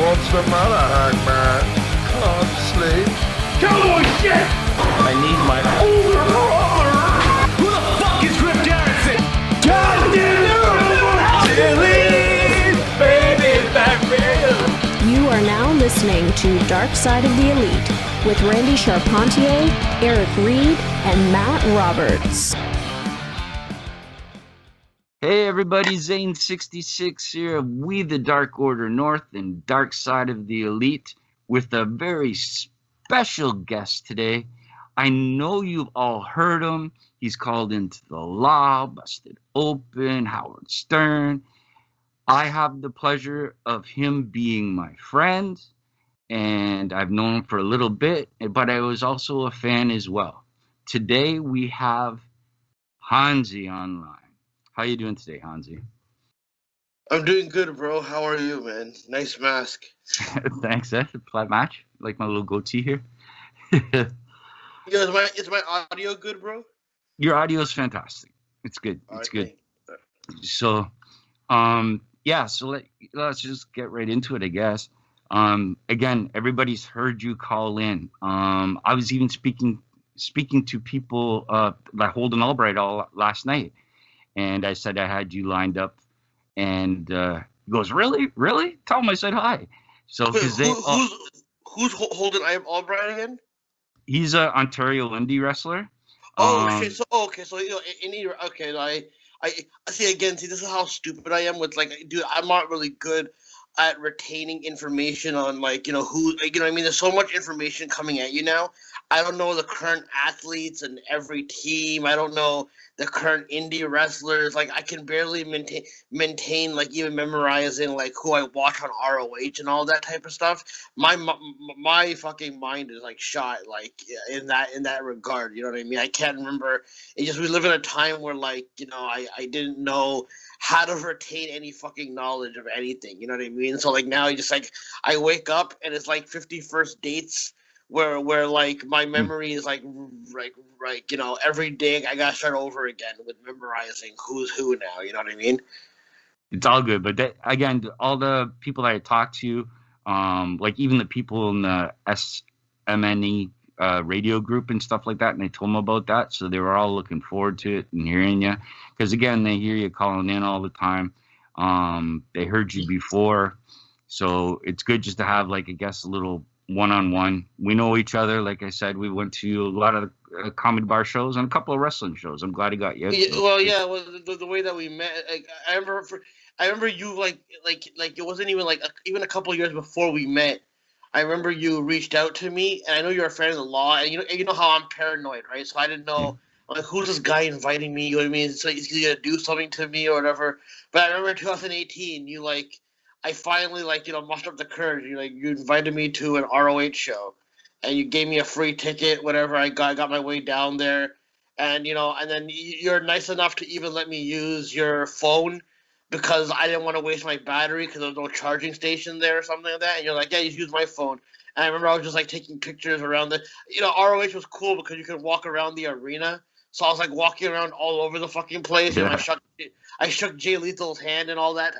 What's the matter, Hangman? Can't sleep? Cowboy shit! I need my older brother! Who the fuck is Rip Garrison? You are now listening to Dark Side of the Elite with Randy Charpentier, Eric Reed, and Matt Roberts. Hey everybody, Zane 66 here of We the Dark Order North and Dark Side of the Elite with a very special guest today. I know you've all heard him. He's called Into the Law, Busted Open, Howard Stern. I have the pleasure of him being my friend, and I've known him for a little bit, but I was also a fan as well. Today we have Hanzi online. How you doing today, Hanzi? I'm doing good, bro. How are you, man? Nice mask. Thanks, flat match. Like my little goatee here. Yo, is my audio good, bro? Your audio is fantastic. It's good. It's good. So, yeah. So let's just get right into it, I guess. Again, everybody's heard you call in. I was even speaking to people like Holden Albright last night. And I said I had you lined up, and he goes, "Really? Tell him I said hi." So because who's Holden Albright again? He's an Ontario indie wrestler. So you know, indie. I see again. See, this is how stupid I am with dude. I'm not really good at retaining information on who. What I mean, there's so much information coming at you now. I don't know the current athletes and every team. I don't know the current indie wrestlers. I can barely maintain even memorizing who I watch on ROH and all that type of stuff. My fucking mind is shot in that regard. You know what I mean? I can't remember. It just we live in a time where I didn't know how to retain any fucking knowledge of anything. You know what I mean? So now I just I wake up and it's 51st dates. Where my memory is every day I gotta start over again with memorizing who's who now. You know what I mean? It's all good, but again, all the people that I talked to, even the people in the SMNE radio group and stuff like that, and they told them about that, so they were all looking forward to it and hearing you, because again, they hear you calling in all the time. They heard you before, so it's good just to have I guess a little one-on-one. We know each other. Like I said, we went to a lot of comedy bar shows and a couple of wrestling shows. I'm glad I got you. The way that we met, I remember you it wasn't even even a couple of years before we met. I remember you reached out to me, and I know you're a fan of the law, and you know how I'm paranoid, right? So I didn't know who's this guy inviting me. You know what I mean? So he's gonna do something to me or whatever. But I remember in 2018, you I finally mustered up the courage. You invited me to an ROH show, and you gave me a free ticket. Whatever, I got my way down there, and and then you're nice enough to even let me use your phone because I didn't want to waste my battery because there was no charging station there or something like that. And you're like, yeah, you use my phone. And I remember I was just taking pictures around the. ROH was cool because you could walk around the arena. So I was walking around all over the fucking place, and I shook Jay Lethal's hand and all that.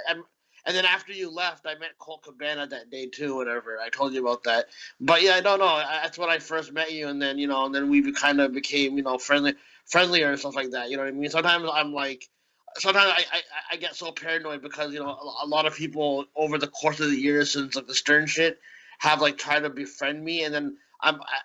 And then after you left, I met Colt Cabana that day too, whatever. I told you about that. But yeah, I don't know. That's when I first met you, and then and then we kind of became friendlier and stuff like that. You know what I mean? Sometimes sometimes I get so paranoid because a lot of people over the course of the years since the Stern shit have tried to befriend me, and then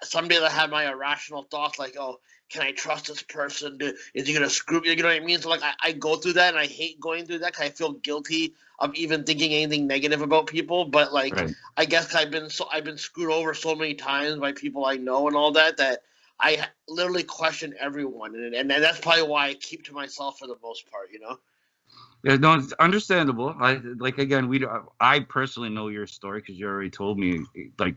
some days I had my irrational thoughts oh, can I trust this person? Is he gonna screw me? You know what I mean? So I go through that, and I hate going through that because I feel guilty of even thinking anything negative about people. But right. I guess I've been screwed over so many times by people I know and all that I literally question everyone, and that's probably why I keep to myself for the most part. Yeah, no, it's understandable. I personally know your story because you already told me.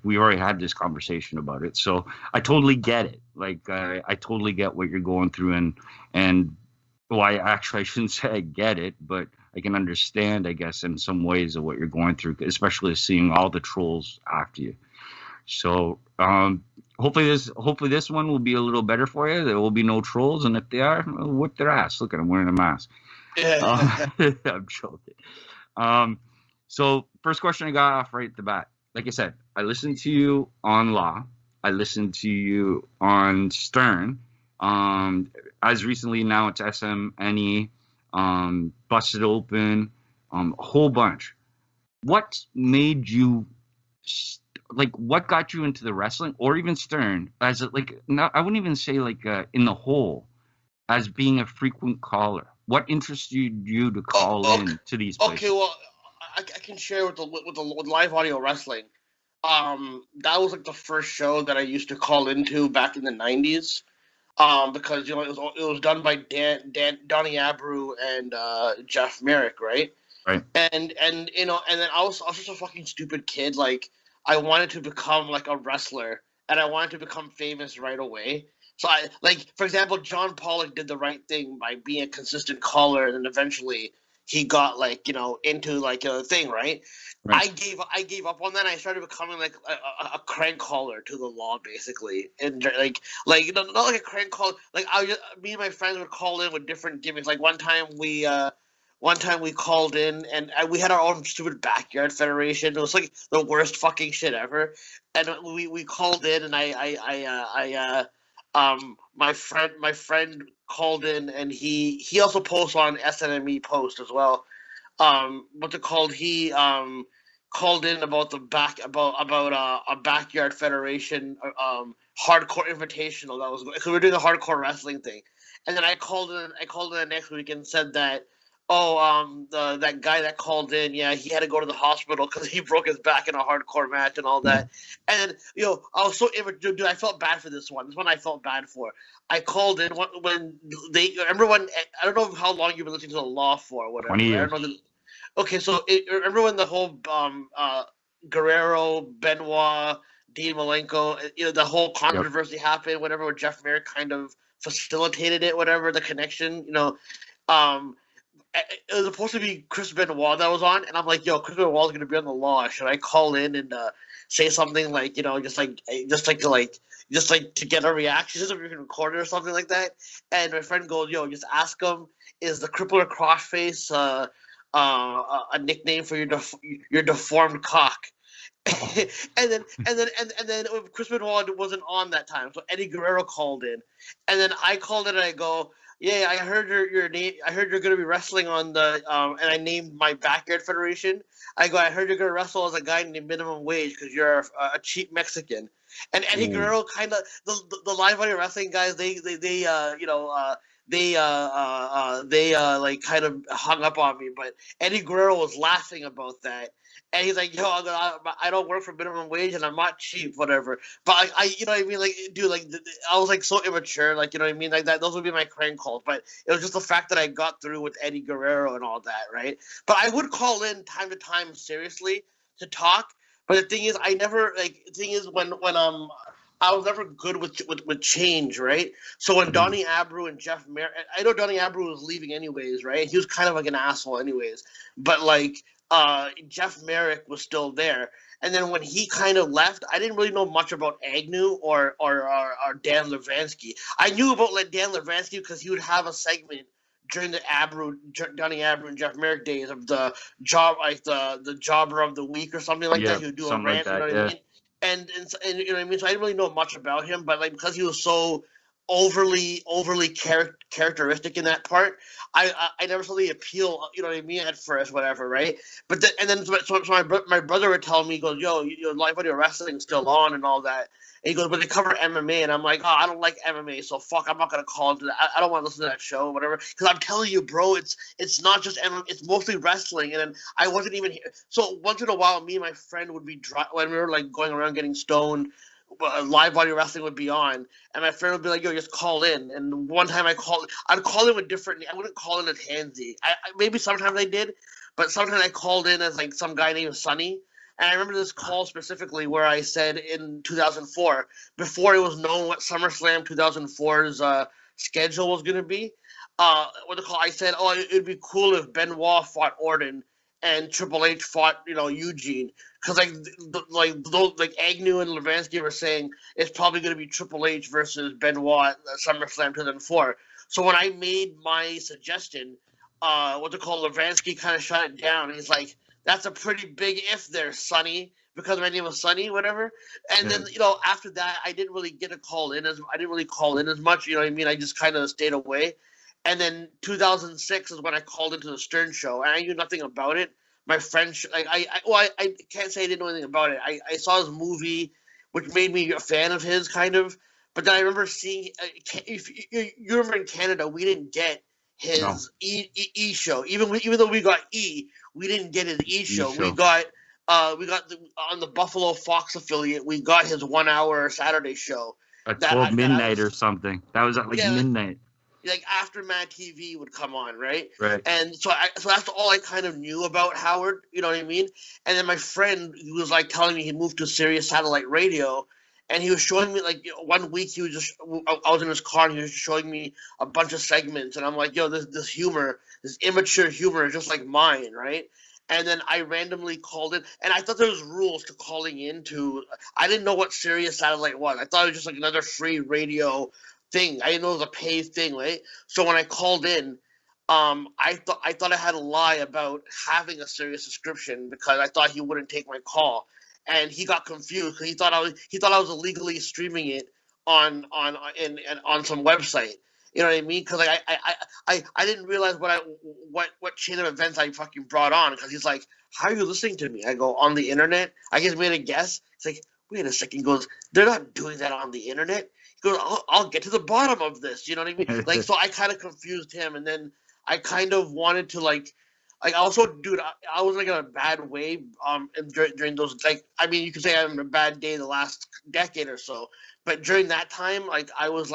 We already had this conversation about it, so I totally get it. I totally get what you're going through, and I shouldn't say I get it, but I can understand, I guess, in some ways of what you're going through, especially seeing all the trolls after you. So hopefully this one will be a little better for you. There will be no trolls, and if they are, whip their ass. Look at them wearing a mask. I'm joking. So first question I got off right at the bat. Like I said, I listened to you on Law. I listened to you on Stern. As recently now it's SMNE, Busted Open, a whole bunch. What made you what got you into the wrestling, or even Stern, as I wouldn't even say in the whole, as being a frequent caller? What interested you to call in to these places? Okay, well, I can share with live audio wrestling. That was like the first show that I used to call into back in the 90s. Because it was done by Donnie Abreu and Jeff Merrick, right? Right. And then I was just a fucking stupid kid. Like, I wanted to become like a wrestler, and I wanted to become famous right away. So for example, John Pollock did the right thing by being a consistent caller, and then eventually he got into a thing, right? Right. I gave up on that. And I started becoming like a crank caller to the Law, basically, and not like a crank call. Like me and my friends would call in with different gimmicks. Like one time we called in and we had our own stupid backyard federation. It was like the worst fucking shit ever. And we called in, and my friend called in, and he also posts on SNME Post as well. He called in about a backyard federation hardcore invitational that was, because we were doing a hardcore wrestling thing. And then I called in the next week and said that, that guy that called in, yeah, he had to go to the hospital because he broke his back in a hardcore match and all that. And then, I was so immature, dude. I felt bad for this one. This one I felt bad for. I called in when remember when, I don't know how long you've been listening to the Law for or whatever. 20 years. I don't know. Okay, so remember when the whole Guerrero, Benoit, Dean Malenko, the whole controversy happened, whatever, where Jeff Merrick kind of facilitated it, whatever, the connection, it was supposed to be Chris Benoit that was on, and I'm like, yo, Chris Benoit is going to be on the Law. Should I call in and say something just to get a reaction, so we can record it or something like that? And my friend goes, yo, just ask him, is the crippler crossface a nickname for your deformed cock? and then Chris Benoit wasn't on that time, so Eddie Guerrero called in, and then I called in and I go, yeah, I heard your name. I heard you're gonna be wrestling on the and I named my backyard federation. I heard you're gonna wrestle as a guy named Minimum Wage because you're a cheap Mexican. And Eddie Guerrero kind of the live audio wrestling guys. They kind of hung up on me, but Eddie Guerrero was laughing about that. And he's like, yo, I don't work for minimum wage and I'm not cheap, whatever. But I you know what I mean? Like, dude, I was like so immature, you know what I mean? Like that, those would be my crank calls. But it was just the fact that I got through with Eddie Guerrero and all that, right? But I would call in time to time seriously to talk. But the thing is, when I was never good with change, right? So when Donnie Abreu and Jeff Merrick, I know Donnie Abreu was leaving anyways, right? He was kind of like an asshole anyways. But Jeff Merrick was still there. And then when he kind of left, I didn't really know much about Agnew or Dan Levansky. I knew about Dan Levansky because he would have a segment during the Donnie Abreu and Jeff Merrick days of the the jobber of the week or something like that. He would do a rant, you know what I mean? And you know what I mean? So I didn't really know much about him, but because he was so overly characteristic in that part, I never saw the appeal, you know what I mean, at first, whatever, right? But my brother would tell me, he goes, yo, live audio wrestling is still on and all that. And he goes, but they cover MMA, and I'm like, oh, I don't like MMA, so fuck, I'm not gonna call into that. I don't want to listen to that show, whatever. Because I'm telling you, bro, it's not just MMA, it's mostly wrestling. And then I wasn't even here. So once in a while, me and my friend would be when we were going around getting stoned. Live audio wrestling would be on, and my friend would be like, "Yo, just call in." And one time I'd call in with different. I wouldn't call in as Hanzi. Maybe sometimes I did, but sometimes I called in as some guy named Sonny. And I remember this call specifically where I said in 2004, before it was known what SummerSlam 2004's schedule was going to be, I said, oh, it'd be cool if Benoit fought Orton and Triple H fought, Eugene. Because Agnew and Levansky were saying it's probably going to be Triple H versus Benoit at SummerSlam 2004. So when I made my suggestion, Levansky kind of shut it down. He's like, That's a pretty big if there, Sonny, because my name was Sonny, whatever. And then, after that, I didn't really call in as much, you know what I mean? I just kind of stayed away. And then 2006 is when I called into the Stern Show, and I knew nothing about it. My friend, I can't say I didn't know anything about it. I saw his movie, which made me a fan of his, kind of. But then I remember seeing, if you remember in Canada, we didn't get his E show. Even though we got E, we didn't get his E show. We got on the Buffalo Fox affiliate, we got his 1 hour Saturday show. At 12 midnight or something. That was at midnight. Like after Mad TV would come on, right? Right. And so that's all I kind of knew about Howard, you know what I mean? And then my friend, he was like telling me he moved to Sirius Satellite Radio, and he was showing me, like, 1 week I was in his car and he was showing me a bunch of segments, and I'm like, yo, this humor, this immature humor is just like mine, right? And then I randomly called in, and I thought there was rules to calling in to. I didn't know what Sirius Satellite was. I thought it was just like another free radio thing. I didn't know it was a paid thing, right? So when I called in, I thought I had to lie about having a Sirius subscription because I thought he wouldn't take my call, and he got confused because he thought I was illegally streaming it on some website. You know what I mean? Because like I didn't realize what chain of events I fucking brought on, because he's like, how are you listening to me? I go, on the internet. I just made a guess. It's like, wait a second. He goes, they're not doing that on the internet. He goes, I'll get to the bottom of this. You know what I mean? Like, so I kind of confused him, and then I kind of wanted to like also, dude, I was like in a bad way during those, like, I mean, you could say I'm in a bad day the last decade or so, but during that time, like, I was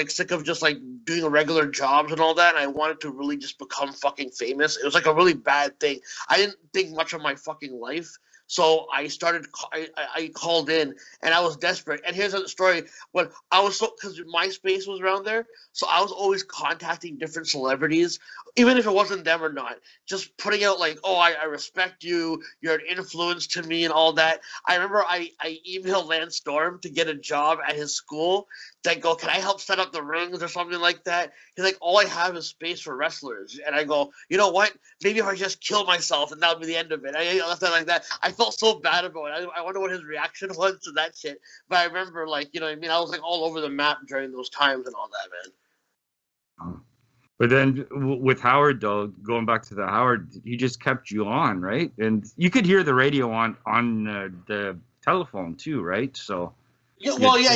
sick of just like doing regular jobs and all that, and I wanted to really just become fucking famous. It was like a really bad thing. I didn't think much of my fucking life, so I called in, and I was desperate. And here's the story: when I was because MySpace was around there, so I was always contacting different celebrities, even if it wasn't them or not, just putting out like, oh, I respect you, you're an influence to me, and all that. I remember I emailed Lance Storm to get a job at his school. Like, go, can I help set up the rings or something like that? He's like, all I have is space for wrestlers. And I go, you know what? Maybe if I just kill myself and that'll be the end of it. I left that like that. I felt so bad about it. I wonder what his reaction was to that shit. But I remember, like, you know what I mean? I was like all over the map during those times and all that, man. But then with Howard, though, going back to the Howard, he just kept you on, right? And you could hear the radio on the telephone too, right? So. Yeah, well, yeah.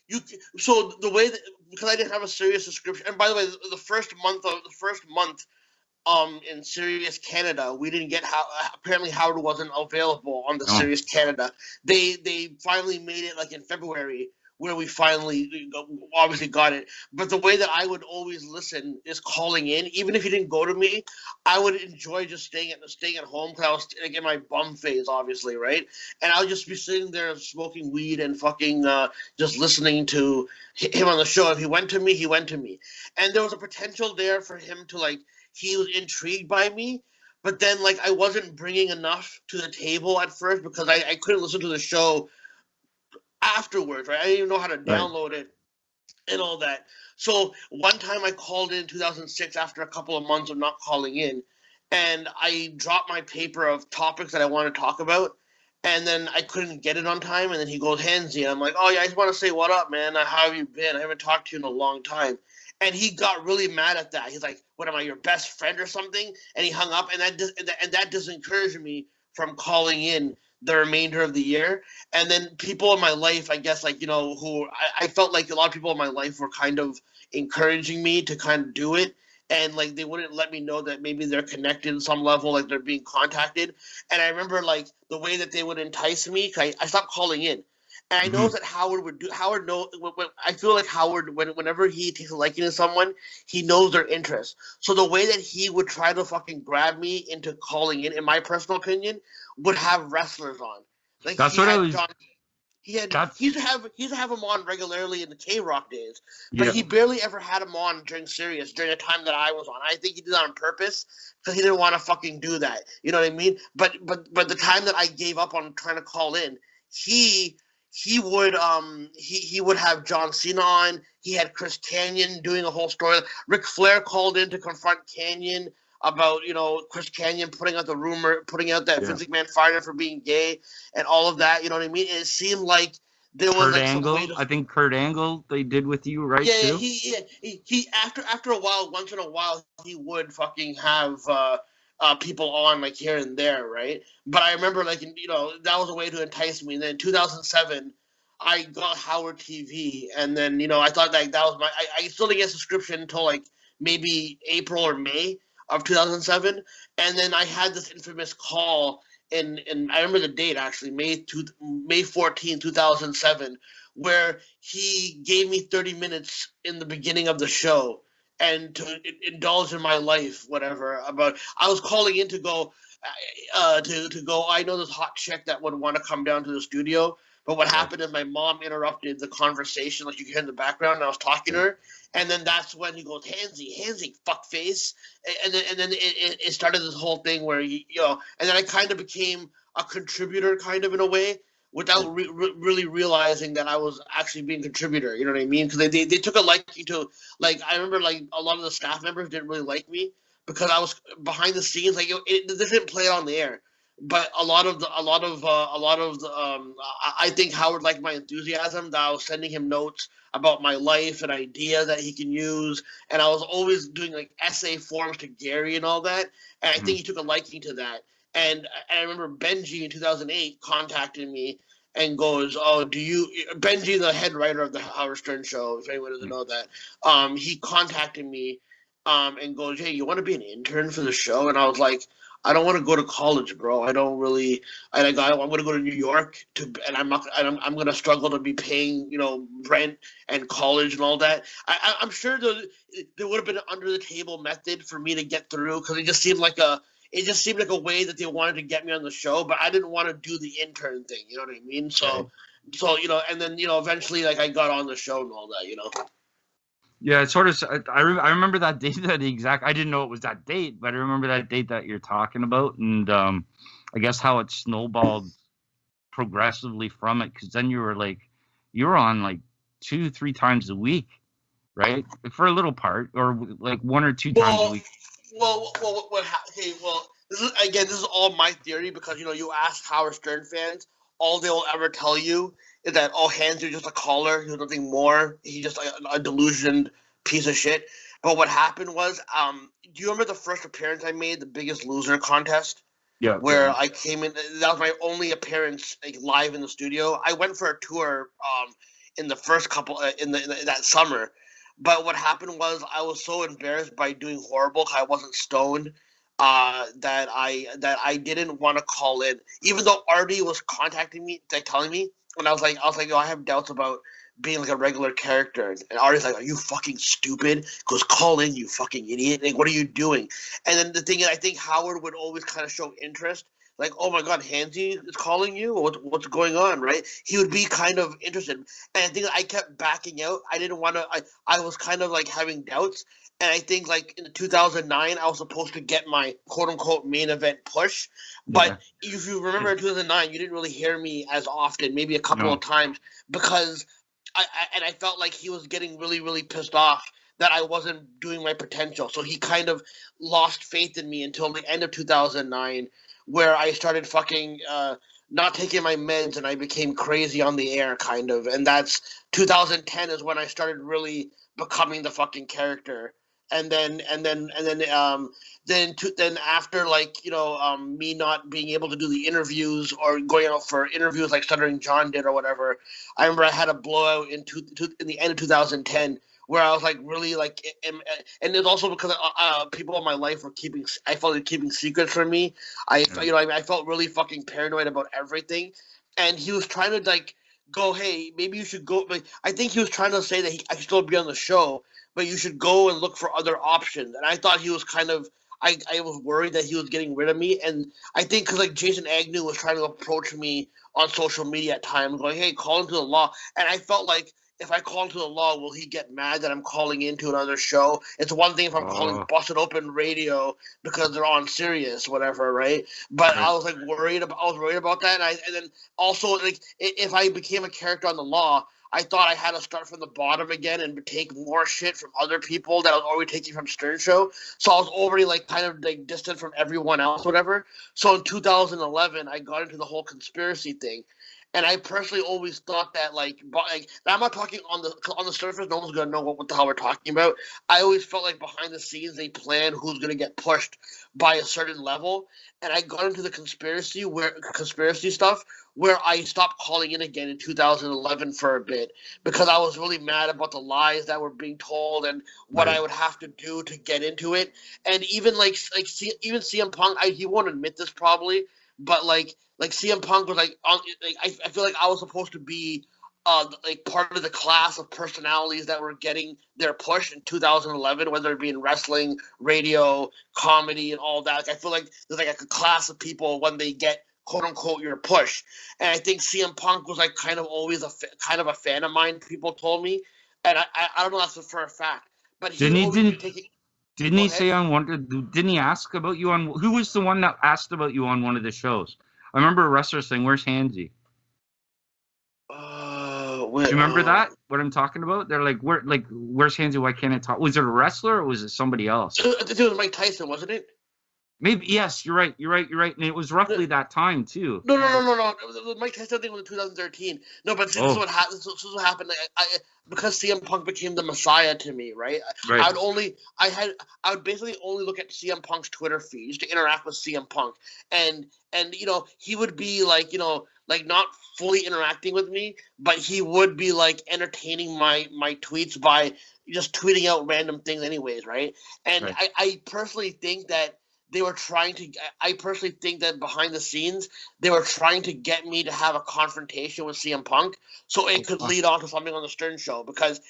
You so the way that, because I didn't have a Sirius subscription, and by the way, the first month in Sirius Canada, we didn't get apparently Howard wasn't available on the Sirius Canada. They finally made it like in February, where we finally obviously got it. But the way that I would always listen is calling in. Even if you didn't go to me, I would enjoy just staying at home, because I was like in my bum phase, obviously, right? And I would just be sitting there smoking weed and fucking just listening to him on the show. If he went to me, he went to me. And there was a potential there for him to, like, he was intrigued by me. But then, like, I wasn't bringing enough to the table at first, because I couldn't listen to the show afterwards, right? I didn't even know how to download it and all that. So one time I called in 2006 after a couple of months of not calling in, and I dropped my paper of topics that I want to talk about, and then I couldn't get it on time, and then he goes, Hanzi, and I'm like, oh yeah, I just want to say, what up, man? How have you been? I haven't talked to you in a long time. And he got really mad at that. He's like, what, am I your best friend or something? And he hung up, and that disencouraged me from calling in the remainder of the year. And then people in my life, I guess, like, you know, who I felt like a lot of people in my life were kind of encouraging me to kind of do it. And like, they wouldn't let me know that maybe they're connected in some level, like they're being contacted. And I remember, like, the way that they would entice me, I stopped calling in. And I know that I feel like Howard, whenever he takes a liking to someone, he knows their interest. So the way that he would try to fucking grab me into calling in my personal opinion, would have wrestlers on. Like, that's what I was. He used to have him on regularly in the K-Rock days, but he barely ever had him on during Sirius during the time that I was on. I think he did that on purpose because he didn't want to fucking do that. You know what I mean? But the time that I gave up on trying to call in, he would have John Cena on. He had Chris Kanyon doing a whole story. Ric Flair called in to confront Kanyon. about Chris Canyon putting out that Vince McMahon fired him for being gay and all of that. You know what I mean? It seemed like there was Kurt like Angle, some way to. I think Kurt Angle they did with you, right? Yeah, too. he after a while, once in a while, he would fucking have people on like here and there, right? But I remember like that was a way to entice me. And then in 2007, I got Howard TV, and then I thought that was my. I still didn't get a subscription until like maybe April or May of 2007, and then I had this infamous call. And I remember the date actually, May 14, 2007, where he gave me 30 minutes in the beginning of the show and to indulge in my life, whatever. I was calling in to go, I know this hot chick that would want to come down to the studio. But what happened is my mom interrupted the conversation, like you can hear in the background, and I was talking to her. And then that's when he goes, Hanzi, fuckface. And then it started this whole thing where, and then I kind of became a contributor kind of in a way without really realizing that I was actually being a contributor. You know what I mean? Because they took a liking to, like, I remember like a lot of the staff members didn't really like me because I was behind the scenes. Like, this didn't play it on the air. But I think Howard liked my enthusiasm, that I was sending him notes about my life and ideas that he can use, and I was always doing like essay forms to Gary and all that, and I think he took a liking to that. And I remember Benji in 2008 contacted me and goes, "Oh, Benji, the head writer of the Howard Stern show, if anyone doesn't know that, he contacted me and goes, hey, you want to be an intern for the show?" And I was like, I don't want to go to college, bro. I don't really. I'm going to go to New York and I'm going to struggle to be paying, rent and college and all that. I'm sure there would have been an under the table method for me to get through because it just seemed like a way that they wanted to get me on the show, but I didn't want to do the intern thing. You know what I mean? So and then eventually like I got on the show and all that. Yeah, it's sort of. I remember that date. I didn't know it was that date, but I remember that date that you're talking about, and I guess how it snowballed progressively from it. Because then you were on like 2-3 times a week, right? For a little part, or like 1 or 2 times a week. This is all my theory because you ask Howard Stern fans, all they will ever tell you is that Hanzi is just a caller, he's nothing more. He's just a delusioned piece of shit. But what happened was, do you remember the first appearance I made, the Biggest Loser contest? Yeah. Where I came in, that was my only appearance like live in the studio. I went for a tour in the first couple in that summer. But what happened was I was so embarrassed by doing horrible because I wasn't stoned that I didn't want to call in, even though Artie was contacting me, like telling me, and I was like, yo, I have doubts about being like a regular character, and Artie's like, are you fucking stupid? Goes, call in, you fucking idiot! Like, what are you doing? And then the thing is, I think Howard would always kind of show interest. Like, oh my God, Hanzi is calling you? What's going on, right? He would be kind of interested. And I think I kept backing out. I didn't want to, I was kind of like having doubts. And I think like in 2009, I was supposed to get my quote unquote main event push. But if you remember in 2009, you didn't really hear me as often, maybe a couple of times, because I felt like he was getting really, really pissed off that I wasn't doing my potential. So he kind of lost faith in me until the end of 2009. Where I started fucking not taking my meds and I became crazy on the air, kind of. And that's 2010 is when I started really becoming the fucking character. And then after like me not being able to do the interviews or going out for interviews like Stuttering John did or whatever, I remember I had a blowout in the end of 2010. Where I was like really like, and it's also because people in my life were keeping secrets from me. I felt really fucking paranoid about everything, and he was trying to like go, hey, maybe you should go. Like, I think he was trying to say that I should still be on the show, but you should go and look for other options. And I thought he was kind of, I was worried that he was getting rid of me, and I think because like Jason Agnew was trying to approach me on social media at times, going, hey, call into the law, and I felt like, if I call into the law, will he get mad that I'm calling into another show? It's one thing if I'm calling Busted Open Radio because they're on Sirius, whatever, right? But I was like worried about that, and then also like if I became a character on the law, I thought I had to start from the bottom again and take more shit from other people that I was already taking from Stern Show. So I was already like kind of like distant from everyone else, whatever. So in 2011, I got into the whole conspiracy thing. And I personally always thought that, like I'm not talking on the surface. No one's gonna know what the hell we're talking about. I always felt like behind the scenes they plan who's gonna get pushed by a certain level. And I got into the conspiracy stuff where I stopped calling in again in 2011 for a bit because I was really mad about the lies that were being told and what I would have to do to get into it. And even even CM Punk, he won't admit this probably, but like CM Punk was I feel like I was supposed to be like part of the class of personalities that were getting their push in 2011, whether it be in wrestling, radio, comedy, and all that. Like, I feel like there's like a class of people when they get quote unquote your push, and I think CM Punk was like kind of always kind of a fan of mine. People told me, and I don't know that's for a fact, but Didn't he say on one? Didn't he ask about you on? Who was the one that asked about you on one of the shows? I remember a wrestler saying, "Where's Hanzi?" Do you remember that? What I'm talking about? They're like, where's Hanzi? Why can't I talk? Was it a wrestler or was it somebody else? It was Mike Tyson, wasn't it? Maybe yes. You're right. And it was roughly that time too. No. Mike Tyson thing was in 2013. No, but this is what happened. This is what happened. Because CM Punk became the Messiah to me, right? I would basically only look at CM Punk's Twitter feed just to interact with CM Punk, and he would be like not fully interacting with me, but he would be like entertaining my tweets by just tweeting out random things, anyways, right? And I personally think that. I personally think that behind the scenes, they were trying to get me to have a confrontation with CM Punk so it could lead on to something on the Stern Show. Because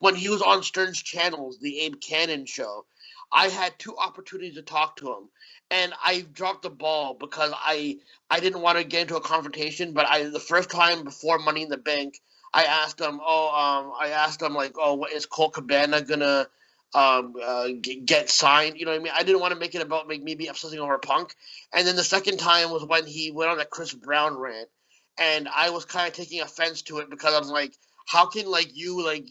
when he was on Stern's channels, the Abe Cannon show, I had 2 opportunities to talk to him. And I dropped the ball because I didn't want to get into a confrontation. But the first time before Money in the Bank, I asked him, what is Colt Cabana going to get signed, you know what I mean? I didn't want to make it about me be obsessing over Punk. And then the second time was when he went on that Chris Brown rant, and I was kind of taking offense to it because I was like, how can you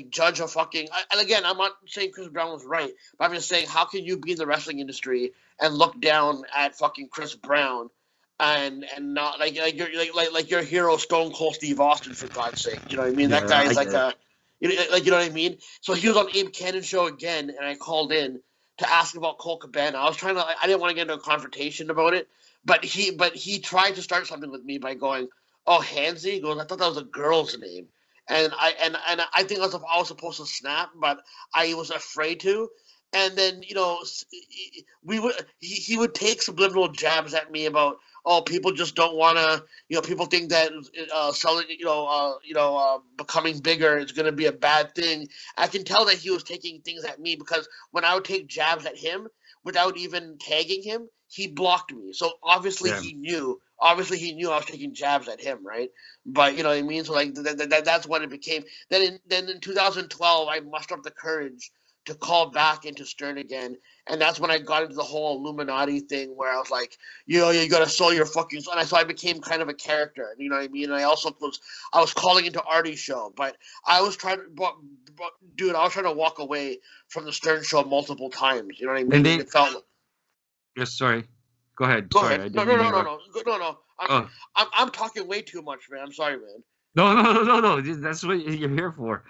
judge a fucking? And again, I'm not saying Chris Brown was right, but I'm just saying how can you be in the wrestling industry and look down at fucking Chris Brown and not like your hero Stone Cold Steve Austin, for God's sake, you know what I mean? That guy is you know what I mean? So he was on Abe Cannon show again, and I called in to ask about Colt Cabana. I didn't want to get into a confrontation about it, but he tried to start something with me by going, "Oh, Hanzi?" He goes, "I thought that was a girl's name," and I think I was supposed to snap, but I was afraid to. And then he would take subliminal jabs at me about, oh, people just don't want to, people think that selling, becoming bigger is going to be a bad thing. I can tell that he was taking things at me because when I would take jabs at him without even tagging him, he blocked me. So obviously he knew. Obviously he knew I was taking jabs at him, right? But you know what I mean. So like that's when it became. Then in 2012, I mustered up the courage to call back into Stern again. And that's when I got into the whole Illuminati thing where I was like, you got to sell your fucking soul. And so I became kind of a character, you know what I mean? And I was calling into Artie's show, but I was trying to walk away from the Stern show multiple times, you know what I mean? It felt... Yes, sorry. Go ahead. Go ahead. No. I'm talking way too much, man. I'm sorry, man. No. That's what you're here for.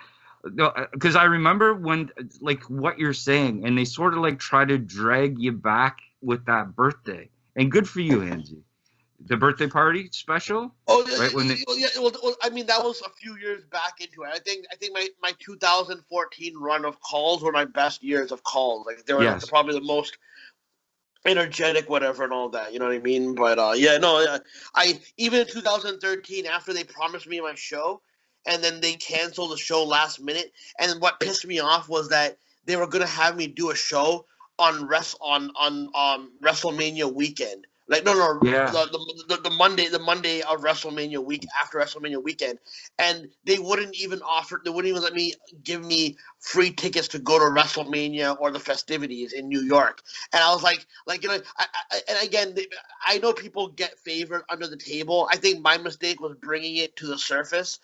No, because I remember when, like, what you're saying, and they sort of like try to drag you back with that birthday. And good for you, Hanzi. The birthday party special. Oh, yeah, right? Well, I mean, that was a few years back into it. I think my 2014 run of calls were my best years of calls. Like they were probably the most energetic, whatever, and all that. You know what I mean? But I even in 2013, after they promised me my show. And then they canceled the show last minute. And what pissed me off was that they were gonna have me do a show on WrestleMania weekend Like no, Yeah. the Monday of WrestleMania week after WrestleMania weekend, and they wouldn't even let me give me free tickets to go to WrestleMania or the festivities in New York. And I was like and again, I know people get favored under the table. I think my mistake was bringing it to the surface.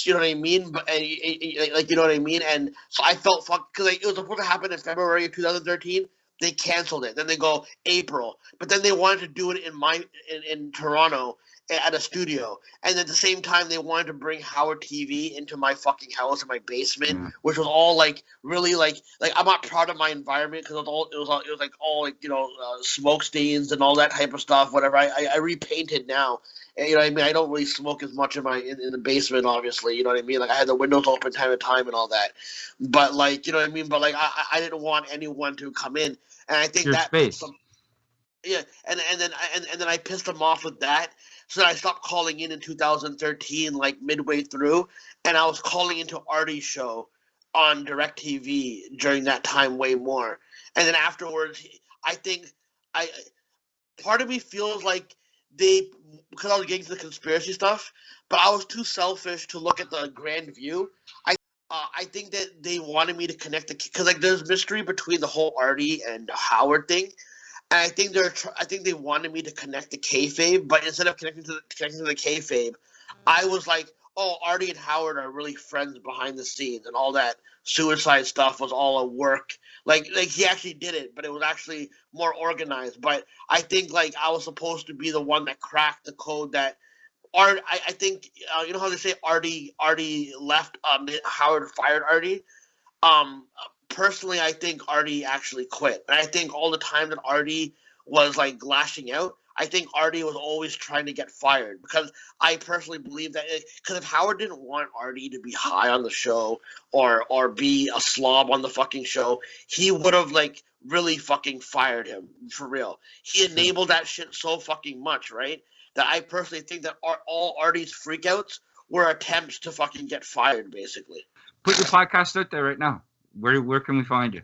You know what I mean? But you know what I mean? And so I felt fucked because it was supposed to happen in February of 2013. They canceled it. Then they go April, but then they wanted to do it in Toronto at a studio, and at the same time they wanted to bring Howard TV into my fucking house in my basement, which was all like really like I'm not proud of my environment because it was like all like smoke stains and all that type of stuff. Whatever. I repainted now. And, you know what I mean? I don't really smoke as much in the basement, obviously. You know what I mean? Like I had the windows open time to time and all that. But like, you know what I mean? But like I didn't want anyone to come in. And I think Your that space. and then I pissed them off with that. So I stopped calling in 2013, like midway through, and I was calling into Artie's show on DirecTV during that time way more. And then afterwards, I think part of me feels like because I was getting to the conspiracy stuff, but I was too selfish to look at the grand view. I think that they wanted me to connect because like there's mystery between the whole Artie and Howard thing, and I think they wanted me to connect the kayfabe, but instead of connecting to the kayfabe, I was like, oh, Artie and Howard are really friends behind the scenes, and all that suicide stuff was all a work. Like he actually did it, but it was actually more organized. But I think like I was supposed to be the one that cracked the code that. I think you know how they say Artie left. Howard fired Artie. Personally, I think Artie actually quit, and I think all the time that Artie was like lashing out, I think Artie was always trying to get fired because I personally believe that because if Howard didn't want Artie to be high on the show or be a slob on the fucking show, he would have like really fucking fired him for real. He enabled that shit so fucking much, right? That I personally think that all Artie's freakouts were attempts to fucking get fired, basically. Put your podcast out there right now. Where can we find you?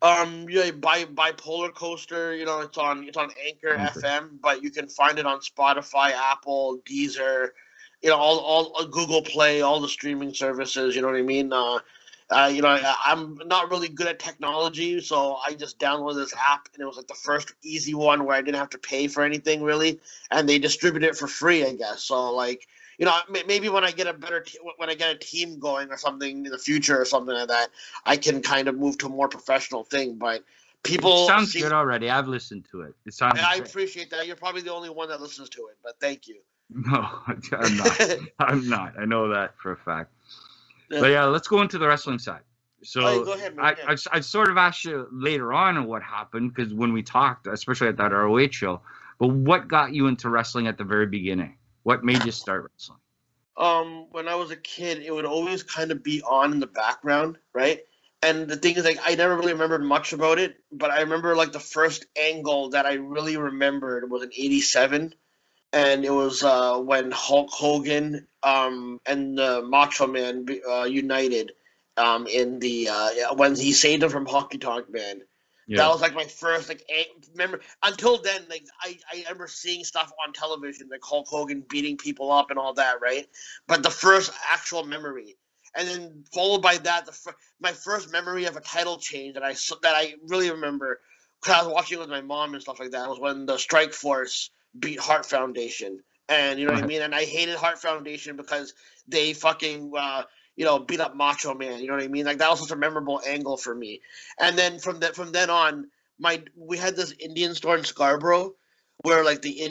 Bipolar Coaster, it's on Anchor FM, but you can find it on Spotify, Apple, Deezer, all Google Play, all the streaming services. You know what I mean? I'm not really good at technology, so I just downloaded this app, and it was like the first easy one where I didn't have to pay for anything really, and they distribute it for free, I guess. So like, maybe when I get a team going or something in the future or something like that, I can kind of move to a more professional thing. But people sounds good already. I've listened to it. It sounds. I appreciate that. You're probably the only one that listens to it, but thank you. No, I'm not. I'm not. I know that for a fact. But yeah, let's go into the wrestling side. So go ahead, man. I sort of asked you later on what happened because when we talked, especially at that ROH show, but what got you into wrestling at the very beginning? What made you start wrestling? When I was a kid, it would always kind of be on in the background, right? And the thing is, like, I never really remembered much about it, but I remember like the first angle that I really remembered was in '87. And it was when Hulk Hogan and Macho Man united in the when he saved him from Honky Tonk Man. Yeah. That was like my first remember. Until then, like I remember seeing stuff on television like Hulk Hogan beating people up and all that, right? But the first actual memory, and then followed by that, my first memory of a title change that I really remember because I was watching it with my mom and stuff like that was when the Strike Force beat Heart Foundation, and you know what I mean. And I hated Heart Foundation because they fucking beat up Macho Man. You know what I mean? Like that was such a memorable angle for me. And then from then on, we had this Indian store in Scarborough where like the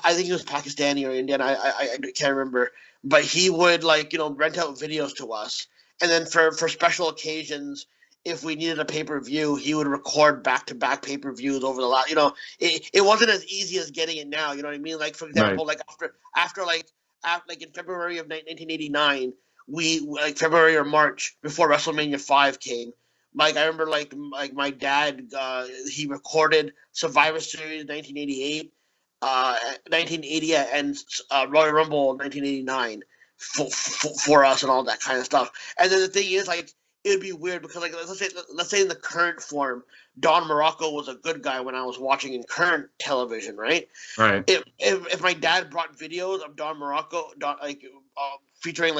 I think he was Pakistani or Indian. I can't remember, but he would rent out videos to us, and then for special occasions, if we needed a pay-per-view, he would record back-to-back pay-per-views over the last, it wasn't as easy as getting it now, you know what I mean? Like, for example, right. after in February of 1989, February or March, before WrestleMania 5 came, I remember, my dad, he recorded Survivor Series 1988, 1980, and Royal Rumble 1989 for us and all that kind of stuff. And then the thing is, it would be weird because let's say in the current form, Don Morocco was a good guy when I was watching in current television, right? Right. If my dad brought videos of Don Morocco, featuring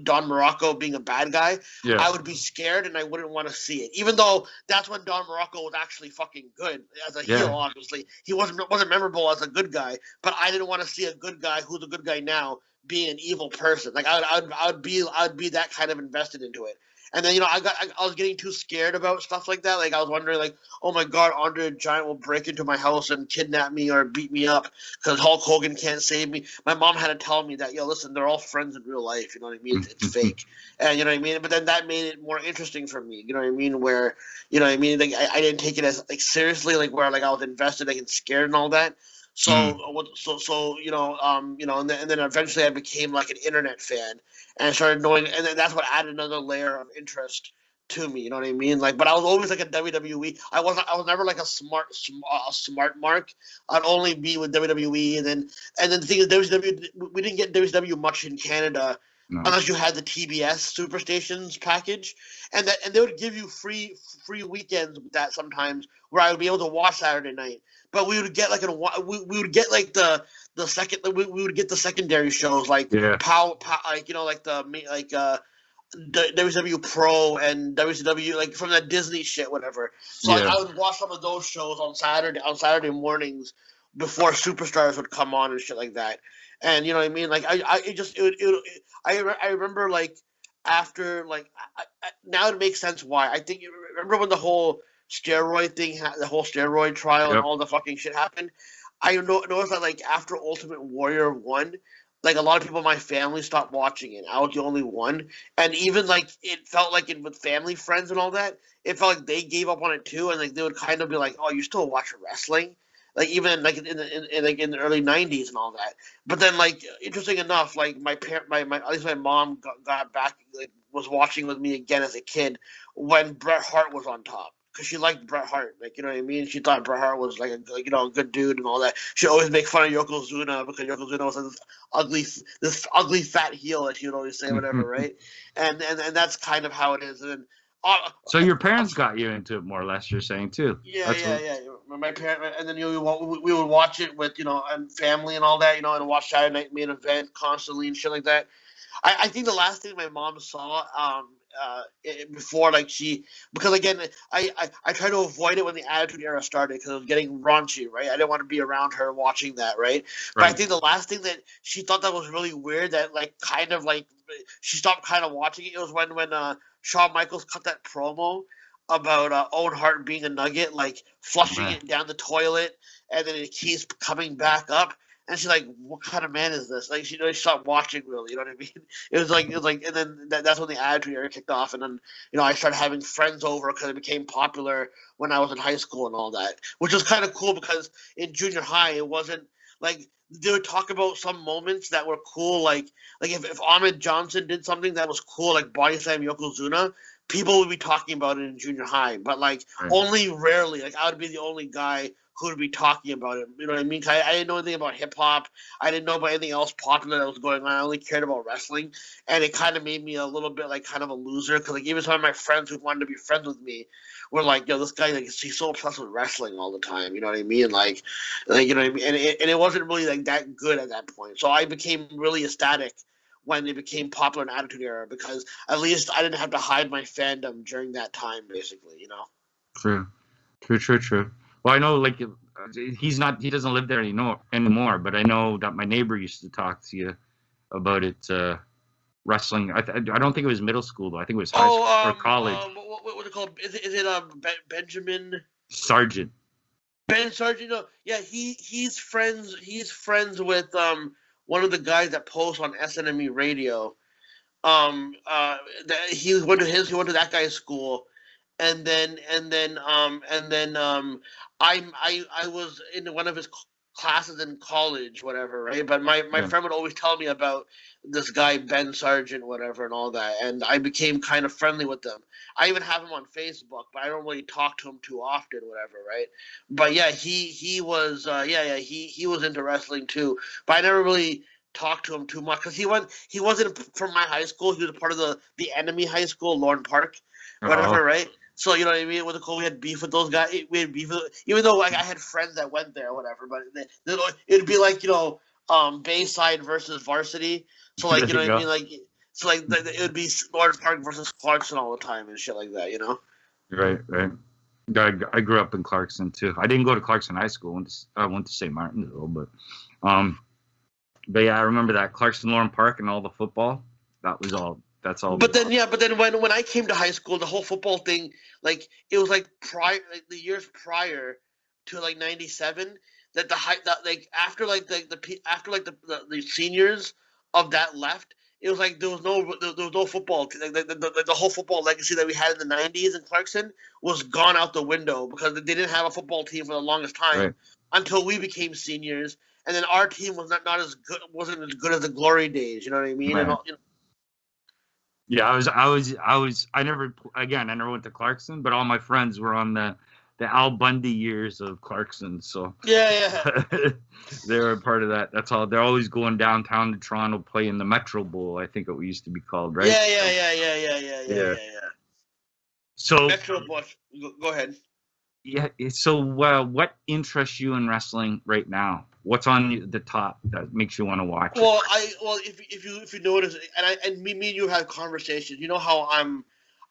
Don Morocco being a bad guy, Yeah. I would be scared and I wouldn't want to see it. Even though that's when Don Morocco was actually fucking good as a heel. Obviously, he wasn't memorable as a good guy, but I didn't want to see a good guy who's a good guy now being an evil person. Like I'd be that kind of invested into it. And then I was getting too scared about stuff like that. Like I was wondering, like, oh my God, Andre the Giant will break into my house and kidnap me or beat me up because Hulk Hogan can't save me. My mom had to tell me that, listen, they're all friends in real life. You know what I mean? It's fake, and you know what I mean. But then that made it more interesting for me. You know what I mean? Where Like I didn't take it as seriously, like where I was invested, and scared and all that. So and then eventually I became like an internet fan. And I started knowing, and then that's what added another layer of interest to me. You know what I mean? Like, but I was always like a WWE. I was never like a smart mark. I'd only be with WWE, and then the thing is, WCW, we didn't get WCW much in Canada unless you had the TBS Superstations package, and they would give you free weekends with that sometimes, where I would be able to watch Saturday night. But we would get like we would get like the second we would get the secondary shows like WCW Pro and WCW, like from that Disney shit, whatever. So I would watch some of those shows on Saturday mornings before Superstars would come on and shit like that. And you know what I mean? Like I remember like after now it makes sense why. I think you remember when the whole steroid thing, the whole steroid trial and all the fucking shit happened. I noticed that like after Ultimate Warrior 1, like a lot of people in my family stopped watching it. I was the only one, and even like it felt like with family friends and all that, it felt like they gave up on it too, and like they would kind of be like, "Oh, you still watch wrestling?" Like even like in the early '90s and all that. But then like interesting enough, like my at least my mom got back, like was watching with me again as a kid when Bret Hart was on top. Because she liked Bret Hart, like, you know what I mean? She thought Bret Hart was like a good dude and all that. She always make fun of Yokozuna because Yokozuna was this ugly fat heel that she would always say, whatever, right? And that's kind of how it is. And then, so your parents got you into it more or less, you're saying too? Yeah. My parents, and then we would watch it with and family and all that, and watch Saturday Night Main Event constantly and shit like that. I think the last thing my mom saw before because again I try to avoid it when the Attitude Era started because it was getting raunchy, right? I didn't want to be around her watching that, right? But I think the last thing that she thought that was really weird, that she stopped kind of watching it, was when Shawn Michaels cut that promo about Owen Hart being a nugget, like flushing it down the toilet, and then it keeps coming back up. And she's like, "What kind of man is this?" Like she stopped watching, really. You know what I mean? It was like, and then that's when the Attitude Era kicked off, and then I started having friends over because it became popular when I was in high school and all that, which was kind of cool because in junior high it wasn't like they would talk about some moments that were cool, like if Ahmed Johnson did something that was cool, like body slam Yokozuna, people would be talking about it in junior high, but only rarely. Like I would be the only guy who would be talking about it. You know what I mean? I didn't know anything about hip hop. I didn't know about anything else popular that was going on. I only cared about wrestling, and it kind of made me a little bit kind of a loser because even some of my friends who wanted to be friends with me were like, "Yo, this guy he's so obsessed with wrestling all the time." You know what I mean? Like you know what I mean? And it wasn't really that good at that point. So I became really ecstatic when it became popular in Attitude Era because at least I didn't have to hide my fandom during that time, basically. True. Well, I know he doesn't live there anymore, but I know that my neighbor used to talk to you about it, wrestling. I don't think it was middle school though. I think it was high school or college. What's it called? Is it Benjamin Sargent? Ben Sargent? No, yeah, he's friends with one of the guys that posts on SNME Radio. He went to that guy's school. And then I was in one of his classes in college, whatever, right? But my friend would always tell me about this guy Ben Sargent, whatever, and all that, and I became kind of friendly with them. I even have him on Facebook, but I don't really talk to him too often, whatever, right? But yeah, he was he was into wrestling too, but I never really talked to him too much because he wasn't from my high school. He was a part of the enemy high school, Lorne Park, whatever, right? So you know what I mean? With the we had beef with those guys. We had beef with, even though like I had friends that went there or whatever. But it'd be like Bayside versus Varsity. So like you know what I mean? Like so like it would be Lawrence Park versus Clarkson all the time and shit like that. You know? Right. I grew up in Clarkson too. I didn't go to Clarkson High School. I went to St. Martinville, but yeah, I remember that Clarkson Lawrence Park and all the football. That's all. But then when I came to high school, the whole football thing, like it was like the years prior to like '97, that after the seniors of that left, it was like there was no football. Like the whole football legacy that we had in the '90s in Clarkson was gone out the window because they didn't have a football team for the longest time until we became seniors, and then our team was not as good, wasn't as good as the glory days. You know what I mean? Right. Yeah, I never went to Clarkson, but all my friends were on the Al Bundy years of Clarkson, so yeah. they were a part of that. That's all. They're always going downtown to Toronto, playing the Metro Bowl, I think it used to be called, right? Yeah. So Metro Bowl. Go ahead. Yeah. So what interests you in wrestling right now? What's on the top that makes you want to watch it? Well, if you notice, and me and you have conversations. You know how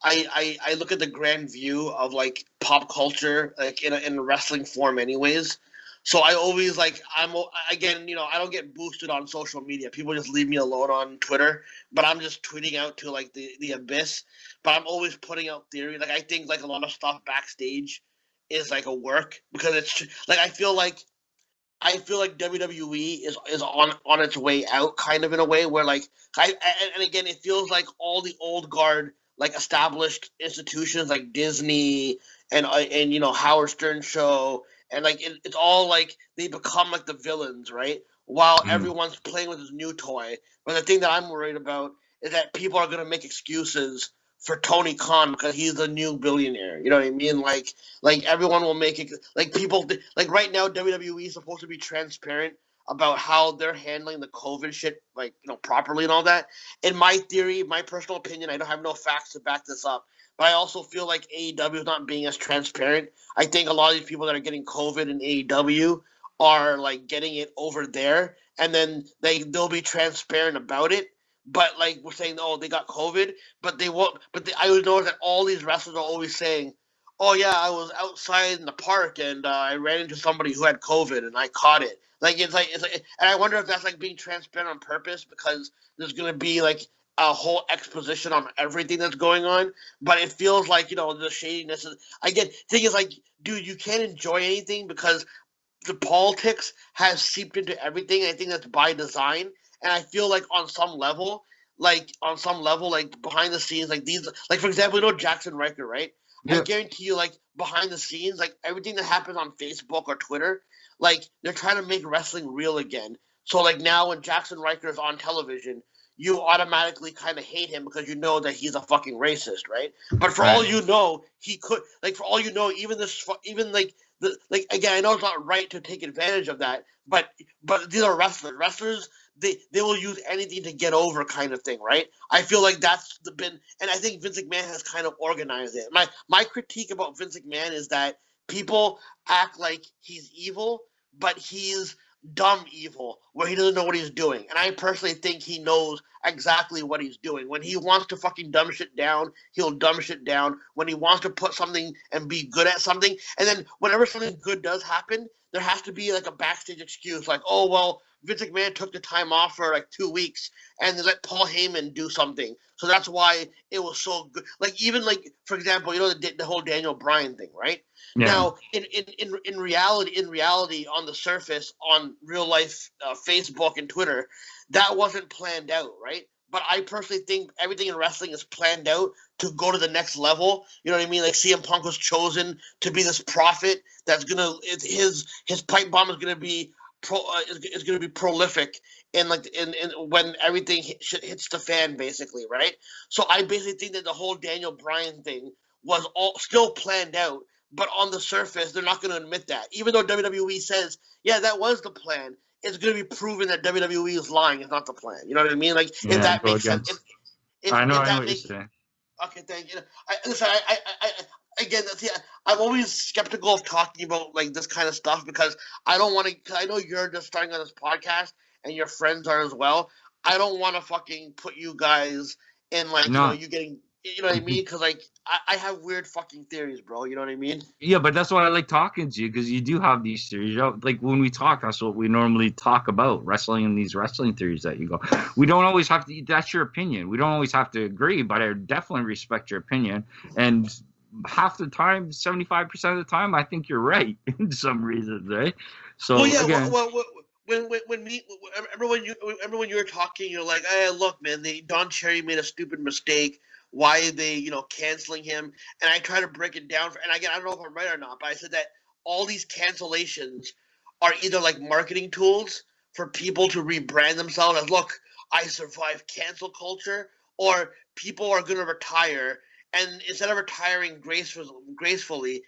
I look at the grand view of like pop culture, like in a wrestling form, anyways. So I always I don't get boosted on social media. People just leave me alone on Twitter, but I'm just tweeting out to like the abyss. But I'm always putting out theory. Like I think like a lot of stuff backstage is like a work because it's like I feel like WWE is on its way out, kind of in a way where and again it feels like all the old guard like established institutions like Disney and Howard Stern show and like it's all like they become like the villains, right? While everyone's playing with this new toy. But the thing that I'm worried about is that people are gonna make excuses for Tony Khan because he's the new billionaire. You know what I mean? Like everyone will make it like people like right now WWE is supposed to be transparent about how they're handling the COVID shit properly and all that. In my theory, my personal opinion, I don't have no facts to back this up, but I also feel like AEW is not being as transparent. I think a lot of these people that are getting COVID in AEW are like getting it over there, and then they'll be transparent about it. But like we're saying, oh, they got COVID, but they won't. But I would notice that all these wrestlers are always saying, "Oh yeah, I was outside in the park and I ran into somebody who had COVID and I caught it." It's like, and I wonder if that's like being transparent on purpose because there's gonna be like a whole exposition on everything that's going on. But it feels like the shadiness. Thing is like, dude, you can't enjoy anything because the politics has seeped into everything. I think that's by design. And I feel like on some level, like behind the scenes, like these, like for example, Jackson Riker, right? Yeah. I guarantee you, like behind the scenes, like everything that happens on Facebook or Twitter, like they're trying to make wrestling real again. So like now when Jackson Riker is on television, you automatically kind of hate him because you know that he's a fucking racist, right? But for all you know, he could, like for all you know, again, I know it's not right to take advantage of that, but these are wrestlers. Wrestlers, they will use anything to get over, kind of thing, right? I feel like that's and I think Vince McMahon has kind of organized it. My critique about Vince McMahon is that people act like he's evil, but he's dumb evil, where he doesn't know what he's doing. And I personally think he knows exactly what he's doing. When he wants to fucking dumb shit down, he'll dumb shit down. When he wants to put something and be good at something, and then whenever something good does happen, there has to be like a backstage excuse, like, oh well, Vince McMahon took the time off for like 2 weeks and they let Paul Heyman do something, so that's why it was so good. Like even like for example, the whole Daniel Bryan thing, right? Yeah. Now in reality, on the surface, on real life Facebook and Twitter, that wasn't planned out, right? But I personally think everything in wrestling is planned out to go to the next level. You know what I mean? Like CM Punk was chosen to be this prophet that's gonna his pipe bomb is gonna be prolific in when everything hits the fan, basically, right? So I basically think that the whole Daniel Bryan thing was all still planned out, but on the surface they're not going to admit that, even though WWE says, yeah, that was the plan. It's going to be proven that WWE is lying. It's not the plan. You know what I mean? Like, if that makes sense. I know what you're saying. Okay, thank you. again, I'm always skeptical of talking about like this kind of stuff because I don't want to. Because I know you're just starting on this podcast and your friends are as well. I don't want to fucking put you guys in like No. you getting. You know what I mean? Because like I have weird fucking theories, bro. You know what I mean? Yeah, but that's why I like talking to you, because you do have these theories. Like when we talk, that's what we normally talk about, wrestling and these wrestling theories that you go. We don't always have to. That's your opinion. We don't always have to agree, but I definitely respect your opinion. And half the time, 75% of the time, I think you're right in some reasons, right? So Well, yeah. again, Remember when you were talking, you're like, hey, look, man, Don Cherry made a stupid mistake. Why are they, canceling him? And I try to break it down. And again, I don't know if I'm right or not, but I said that all these cancellations are either like marketing tools for people to rebrand themselves as, look, I survived cancel culture, or people are going to retire. And instead of retiring gracefully,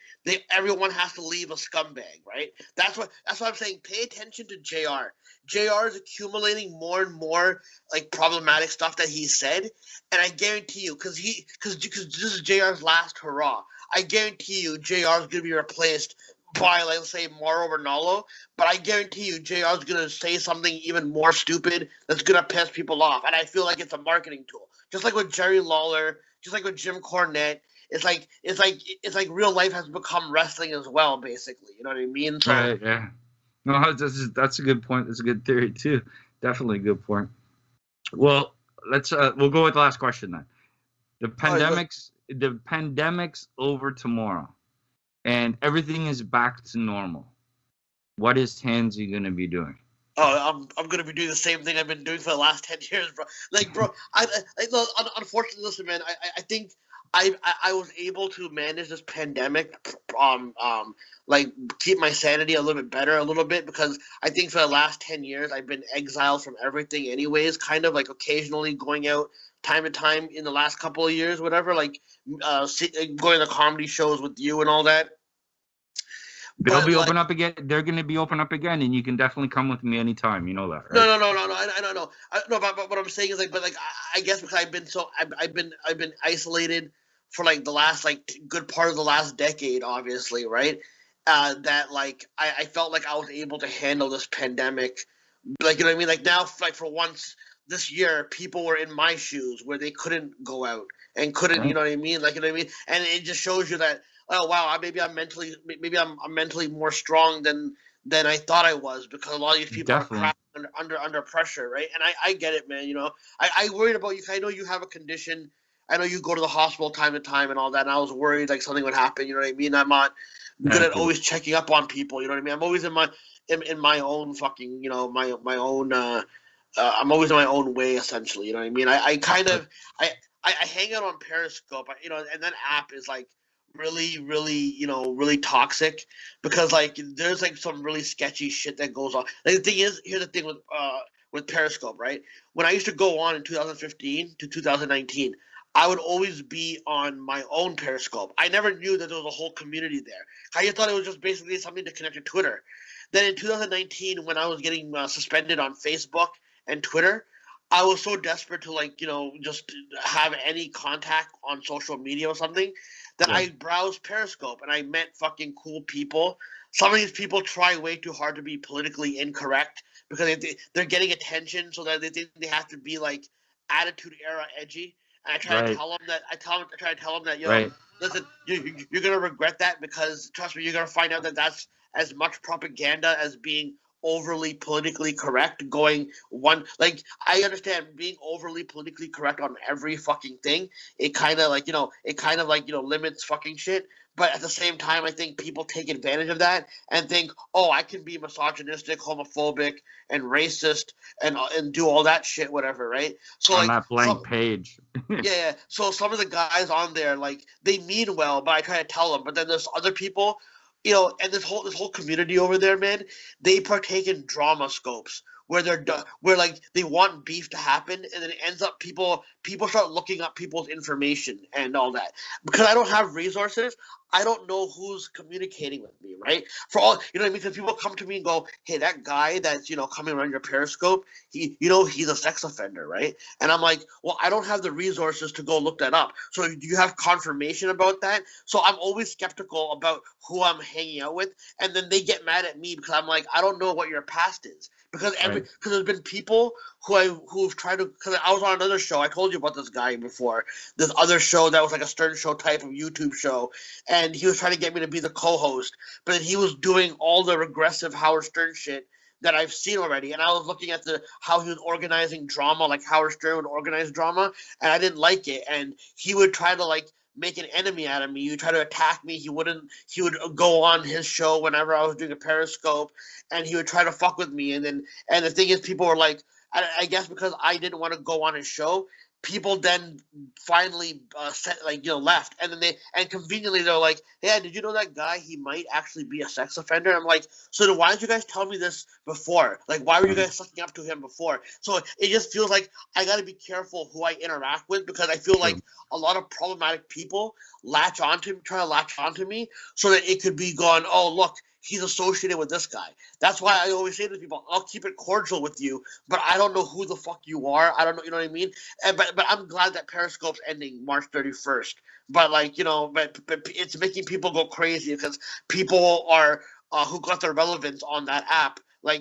everyone has to leave a scumbag, right? That's what I'm saying. Pay attention to JR. JR is accumulating more and more like problematic stuff that he said, and I guarantee you, because this is JR's last hurrah. I guarantee you, JR is going to be replaced by, like, let's say, Mauro Ranallo, but I guarantee you, JR is going to say something even more stupid that's going to piss people off, and I feel like it's a marketing tool, just like with Jerry Lawler. Just like with Jim Cornette, it's like real life has become wrestling as well, basically. You know what I mean? So, right, yeah. No, that's a good point. That's a good theory too. Definitely a good point. Well, we'll go with the last question then. The pandemic's over tomorrow, and everything is back to normal. What is Hanzi gonna be doing? Oh, I'm gonna be doing the same thing I've been doing for the last 10 years, bro. Like, bro, unfortunately, listen, man. I think I was able to manage this pandemic, like keep my sanity a little bit better, a little bit, because I think for the last 10 years I've been exiled from everything, anyways. Kind of like occasionally going out time to time in the last couple of years, whatever. Like, going to comedy shows with you and all that. They'll be open up again. They're going to be open up again, and you can definitely come with me anytime. You know that, right? No. I don't know. But what I'm saying is I guess because I've been isolated for like the last good part of the last decade, obviously, right? That I felt like I was able to handle this pandemic, like, you know what I mean? Like now, like for once this year, people were in my shoes where they couldn't go out and couldn't, you know what I mean? Like, you know what I mean? And it just shows you that, oh wow, maybe I'm mentally more strong than I thought I was, because a lot of these people are crap under pressure, right? And I get it, man. You know, I worried about you. I know you have a condition. I know you go to the hospital time to time and all that. And I was worried like something would happen. You know what I mean? I'm not good at always checking up on people. You know what I mean? I'm always in my own fucking, my own. I'm always in my own way, essentially. You know what I mean? I hang out on Periscope. And that app is like really, really toxic, because like there's like some really sketchy shit that goes on. Like, the thing is, here's the thing with Periscope, right? When I used to go on in 2015 to 2019, I would always be on my own Periscope. I never knew that there was a whole community there. I just thought it was just basically something to connect to Twitter. Then in 2019, when I was getting suspended on Facebook and Twitter, I was so desperate to just have any contact on social media or something that I browsed Periscope, and I met fucking cool people. Some of these people try way too hard to be politically incorrect because they're getting attention, so that they think they have to be like attitude era edgy. And I try to tell them that. I try to tell them that, listen, you're gonna regret that, because trust me, you're gonna find out that that's as much propaganda as being overly politically correct. I understand being overly politically correct on every fucking thing. It kind of limits fucking shit. But at the same time, I think people take advantage of that and think, oh, I can be misogynistic, homophobic, and racist, and do all that shit, whatever, right? So on that blank page. Yeah. So some of the guys on there, like, they mean well, but I try to tell them. But then there's other people, and this whole community over there, man, they partake in drama scopes, where where like they want beef to happen, and then it ends up people start looking up people's information and all that. Because I don't have resources, I don't know who's communicating with me, right? For all, you know what I mean? Because people come to me and go, hey, that guy that's, coming around your Periscope, he's a sex offender, right? And I'm like, well, I don't have the resources to go look that up. So do you have confirmation about that? So I'm always skeptical about who I'm hanging out with. And then they get mad at me because I'm like, I don't know what your past is. Because there's been people who've tried to, because I was on another show, I told you about this guy before, this other show that was like a Stern Show type of YouTube show, and he was trying to get me to be the co-host, but then he was doing all the regressive Howard Stern shit that I've seen already, and I was looking at how he was organizing drama, like Howard Stern would organize drama, and I didn't like it, and he would try to like make an enemy out of me. He would try to attack me. He would go on his show whenever I was doing a Periscope, and he would try to fuck with me. And the thing is, people were like, I guess because I didn't want to go on his show, people then finally left, and then conveniently they're like, hey, did you know that guy, he might actually be a sex offender? I'm like, so then why didn't you guys tell me this before? Like, why were you guys sucking up to him before? So it just feels like I got to be careful who I interact with, because I feel like a lot of problematic people try to latch onto me, so that it could be gone, oh, look, he's associated with this guy. That's why I always say to people, I'll keep it cordial with you, but I don't know who the fuck you are. I don't know, you know what I mean? But I'm glad that Periscope's ending March 31st. But but it's making people go crazy, because people are who got their relevance on that app. I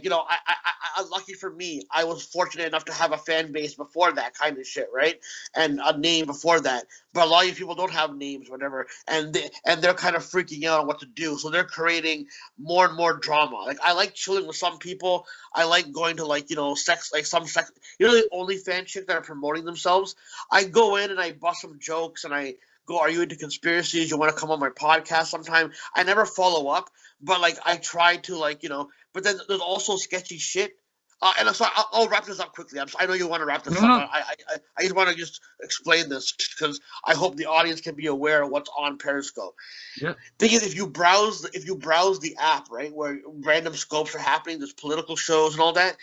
lucky for me, I was fortunate enough to have a fan base before that kind of shit, right? And a name before that. But a lot of people don't have names, whatever, and they're kind of freaking out on what to do. So they're creating more and more drama. Like, I like chilling with some people. I like going to sex, like some sex. The OnlyFans chicks that are promoting themselves. I go in and I bust some jokes, and I go, "Are you into conspiracies? You want to come on my podcast sometime?" I never follow up, but I try to But then there's also sketchy shit. And I'm sorry, I'll wrap this up quickly. I know you want to wrap this up. No. I just want to just explain this, because I hope the audience can be aware of what's on Periscope. Yeah. Thing is, if you browse the app, right, where random scopes are happening, there's political shows and all that.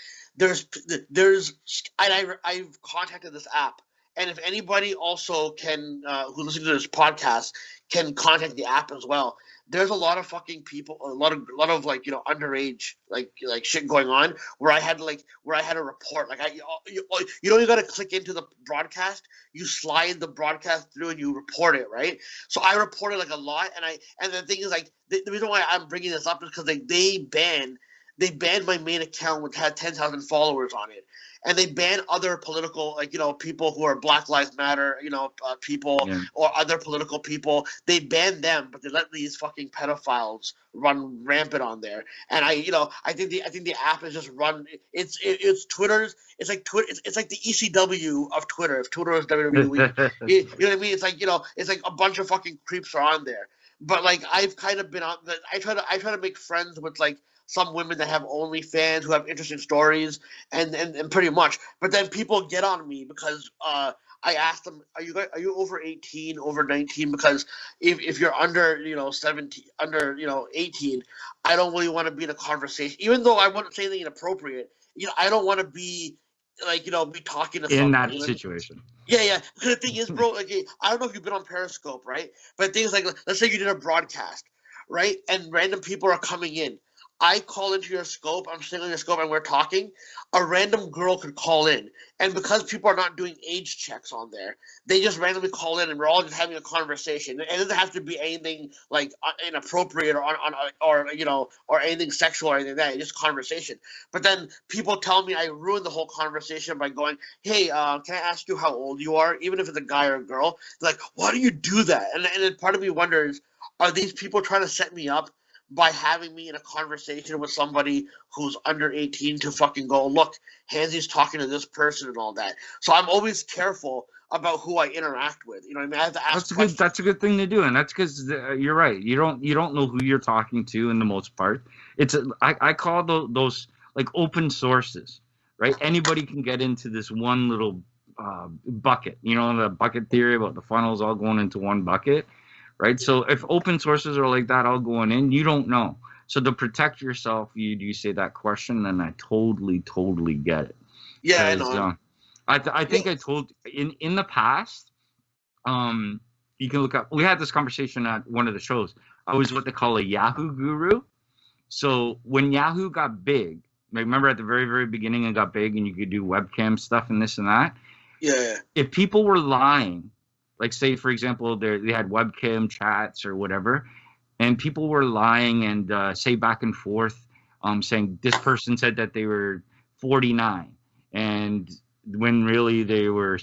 I've contacted this app, and if anybody also can, who listens to this podcast, can contact the app as well. There's a lot of fucking people, a lot of underage shit going on, where I had to report. You got to click into the broadcast, you slide the broadcast through, and you report it, right? So I reported a lot, and the thing is, the reason why I'm bringing this up is because they banned my main account, which had 10,000 followers on it. And they ban other political, people who are Black Lives Matter, people, or other political people. They ban them, but they let these fucking pedophiles run rampant on there. And I think the app is just run. It's Twitter's. It's like Twitter. It's like the ECW of Twitter. If Twitter is WWE, you know what I mean? It's like a bunch of fucking creeps are on there. But I've kind of been on. I try to make friends with some women that have OnlyFans, who have interesting stories, and pretty much. But then people get on me because I asked them, are you over 18, over 19? Because if you're under 17, under 18, I don't really want to be in a conversation, even though I wouldn't say anything inappropriate. I don't want to be be talking to in someone, that situation. Yeah. Because the thing is, bro, I don't know if you've been on Periscope, right? But the thing is, let's say you did a broadcast, right? And random people are coming in. I call into your scope, I'm sitting on your scope, and we're talking. A random girl could call in. And because people are not doing age checks on there, they just randomly call in, and we're all just having a conversation. It doesn't have to be anything inappropriate or anything sexual or anything like that. It's just conversation. But then people tell me I ruined the whole conversation by going, hey, can I ask you how old you are? Even if it's a guy or a girl. They're like, why do you do that? And then part of me wonders, are these people trying to set me up by having me in a conversation with somebody who's under 18 to fucking go, look, Hanzi's talking to this person and all that. So I'm always careful about who I interact with. You know what I mean? I have to ask questions. That's a good thing to do, and that's because you're right. You don't know who you're talking to in the most part. I call those open sources, right? Anybody can get into this one little bucket. The bucket theory about the funnels all going into one bucket. Right, so if open sources are like that, all going in, you don't know. So to protect yourself, you say that question, and I totally get it. Yeah, I know. I think I told in the past. You can look up. We had this conversation at one of the shows. I was what they call a Yahoo guru. So when Yahoo got big, remember at the very beginning it got big, and you could do webcam stuff and this and that. Yeah. If people were lying, like say for example they had webcam chats or whatever, and people were lying and say back and forth, saying this person said that they were 49, and when really they were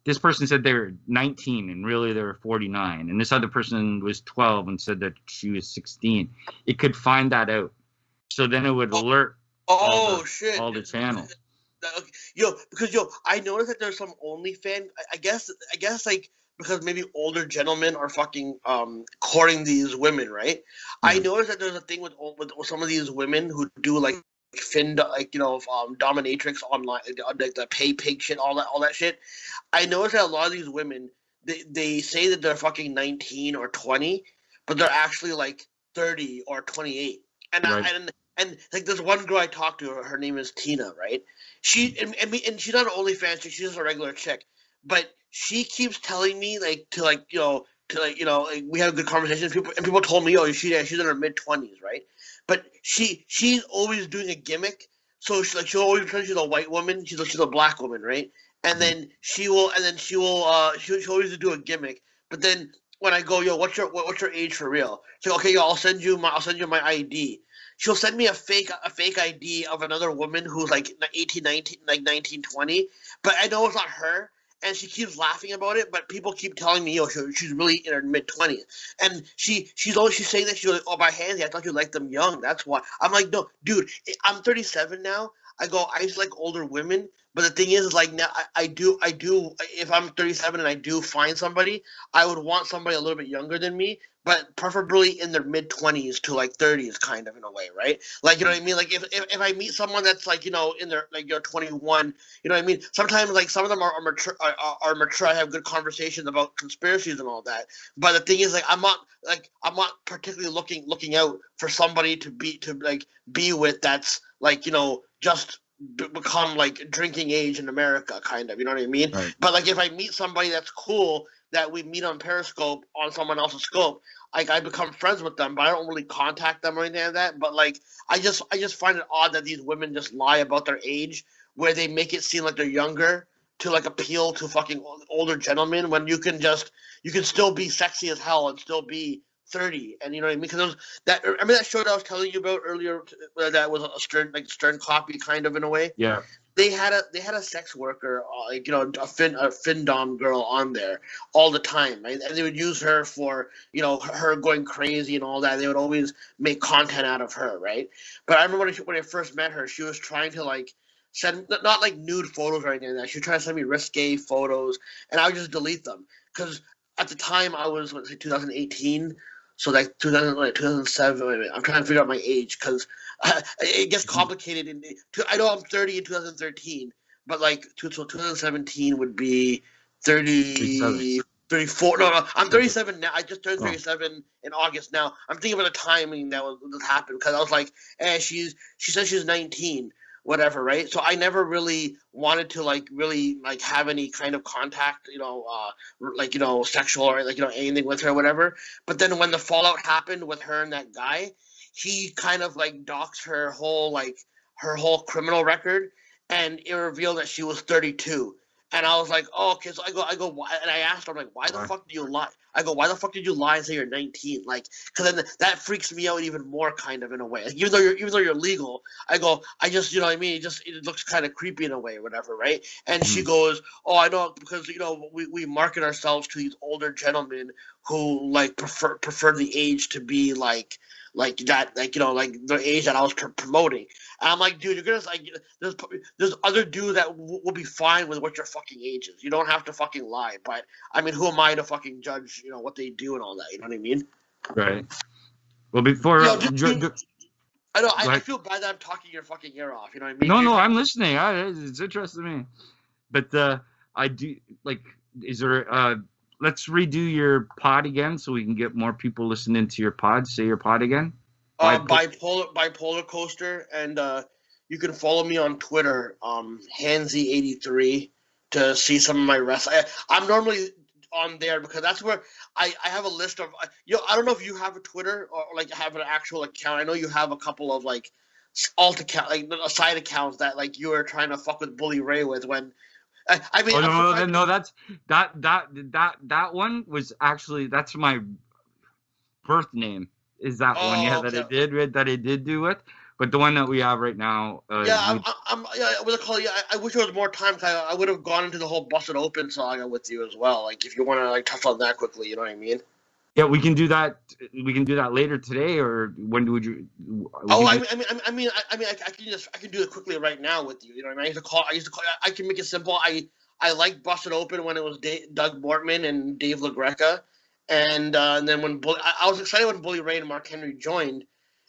this person said they were 19 and really they were 49, and this other person was 12 and said that she was 16. It could find that out, so then it would alert all the channels. Because I noticed that there's some OnlyFans. I guess like because maybe older gentlemen are fucking courting these women, right? I noticed that there's a thing with some of these women who do like dominatrix online, like the pay pig shit, all that shit. I noticed that a lot of these women, they say that they're fucking 19 or 20, but they're actually like 30 or 28. And like there's one girl I talked to, her name is Tina, right? She and she's not an OnlyFans chick, she's just a regular chick, but she keeps telling me like we had a good conversation. People told me, she's in her mid-20s, right? But she's always doing a gimmick. So she'll always pretend she's a white woman. She's a black woman, right? And then she'll always do a gimmick. But then when I go, what's your age for real? She's like, okay, I'll send you my ID. She'll send me a fake ID of another woman who's like 18, 19, like 19, 20. But I know it's not her. And she keeps laughing about it, but people keep telling me, she's really in her mid-20s. And she's saying that she's like, oh, by Hanzi, I thought you liked them young. That's why. I'm like, no, dude, I'm 37 now. I used to like older women. But the thing is, like, now I do, if I'm 37 and I do find somebody, I would want somebody a little bit younger than me, but preferably in their mid-20s to like 30s, kind of, in a way, right? Like, you know what I mean? Like, if I meet someone that's like, in their, like, 21, you know what I mean? Sometimes, like, some of them are mature, I have good conversations about conspiracies and all that. But the thing is, like, I'm not particularly looking out for somebody to be with that's, like, just become like drinking age in America, kind of, you know what I mean? Right. But like if I meet somebody that's cool that we meet on Periscope on someone else's scope, like I become friends with them, but I don't really contact them or anything like that. But like I just find it odd that these women just lie about their age, where they make it seem like they're younger to like appeal to fucking older gentlemen, when you can still be sexy as hell and still be 30, and you know what I mean? Because remember that show that I was telling you about earlier, that was a Stern copy, kind of, in a way. Yeah. They had a sex worker, a findom girl on there all the time, right? And they would use her for, her going crazy and all that. They would always make content out of her, right? But I remember when I first met her, she was trying to like send, not like nude photos or anything like that. She was trying to send me risque photos, and I would just delete them, because at the time I was 2018. So like 2007. I'm trying to figure out my age, because it gets complicated. I know I'm 30 in 2013, but like 2017 would be 30, 34. No, I'm 37 now. I just turned 37 in August. Now I'm thinking about the timing that would happen, because I was like, she says she's 19. Whatever, right? So I never really wanted to really have any kind of contact, sexual or anything with her or whatever. But then when the fallout happened with her and that guy, he kind of doxed her whole criminal record, and it revealed that she was 32. And I was like, oh, okay. So I go, why? And I asked her, I'm like, why the fuck do you lie? I go, why the fuck did you lie and say you're 19? Like, because then that freaks me out even more, kind of, in a way. Like, even though you're legal, I go, I just, you know what I mean? It looks kind of creepy in a way, or whatever, right? And she goes, oh, I know, because we market ourselves to these older gentlemen who prefer the age to be like that, the age that I was promoting. And I'm like, dude, you're gonna there's other dudes that will be fine with what your fucking age is. You don't have to fucking lie. But I mean, who am I to fucking judge, what they do and all that? You know what I mean? Right. Well, before I know I feel bad that I'm talking your fucking ear off. You know what I mean? No, I'm listening. It's interesting to me. But I do is there let's redo your pod again so we can get more people listening to your pod. Say your pod again. Bipolar Coaster, and you can follow me on Twitter, Hanzi83, to see some of my wrestling. I'm normally on there because that's where I have a list of I don't know if you have a Twitter or like have an actual account. I know you have a couple of like alt account, like side accounts that like you were trying to fuck with Bully Ray with when. I mean, no, that's that one was actually that's my birth name. Is that one? Yeah, okay. that I did do it. But the one that we have right now. I wish there was more time. I would have gone into the whole Busted Open saga with you as well. Like, if you want to like touch on that quickly, you know what I mean? Yeah, we can do that. We can do that later today, or when would you? I can do it quickly right now with you. You know what I mean? I used to call. I can make it simple. I liked Busted Open when it was Doug Mortman and Dave LaGreca. And then when I was excited when Bully Ray and Mark Henry joined,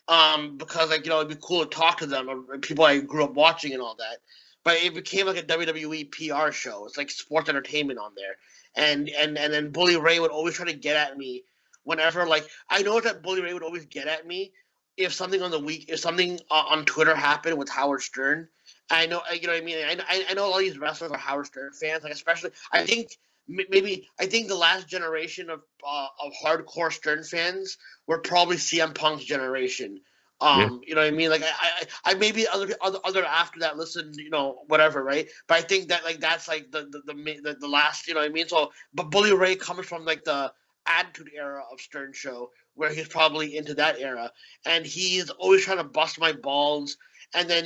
because like it'd be cool to talk to them, or people I grew up watching and all that. But it became like a WWE PR show. It's like sports entertainment on there, and then Bully Ray would always try to get at me whenever like I know that Bully Ray would always get at me if something on Twitter happened with Howard Stern. I know you know what I mean. I know all these wrestlers are Howard Stern fans, like especially I think the last generation of hardcore Stern fans were probably CM Punk's generation. You know what I mean? Like I maybe other after that listened, whatever, right? But I think that like that's like the last, you know what I mean? So, but Bully Ray comes from like the Attitude Era of Stern Show, where he's probably into that era, and he's always trying to bust my balls. And then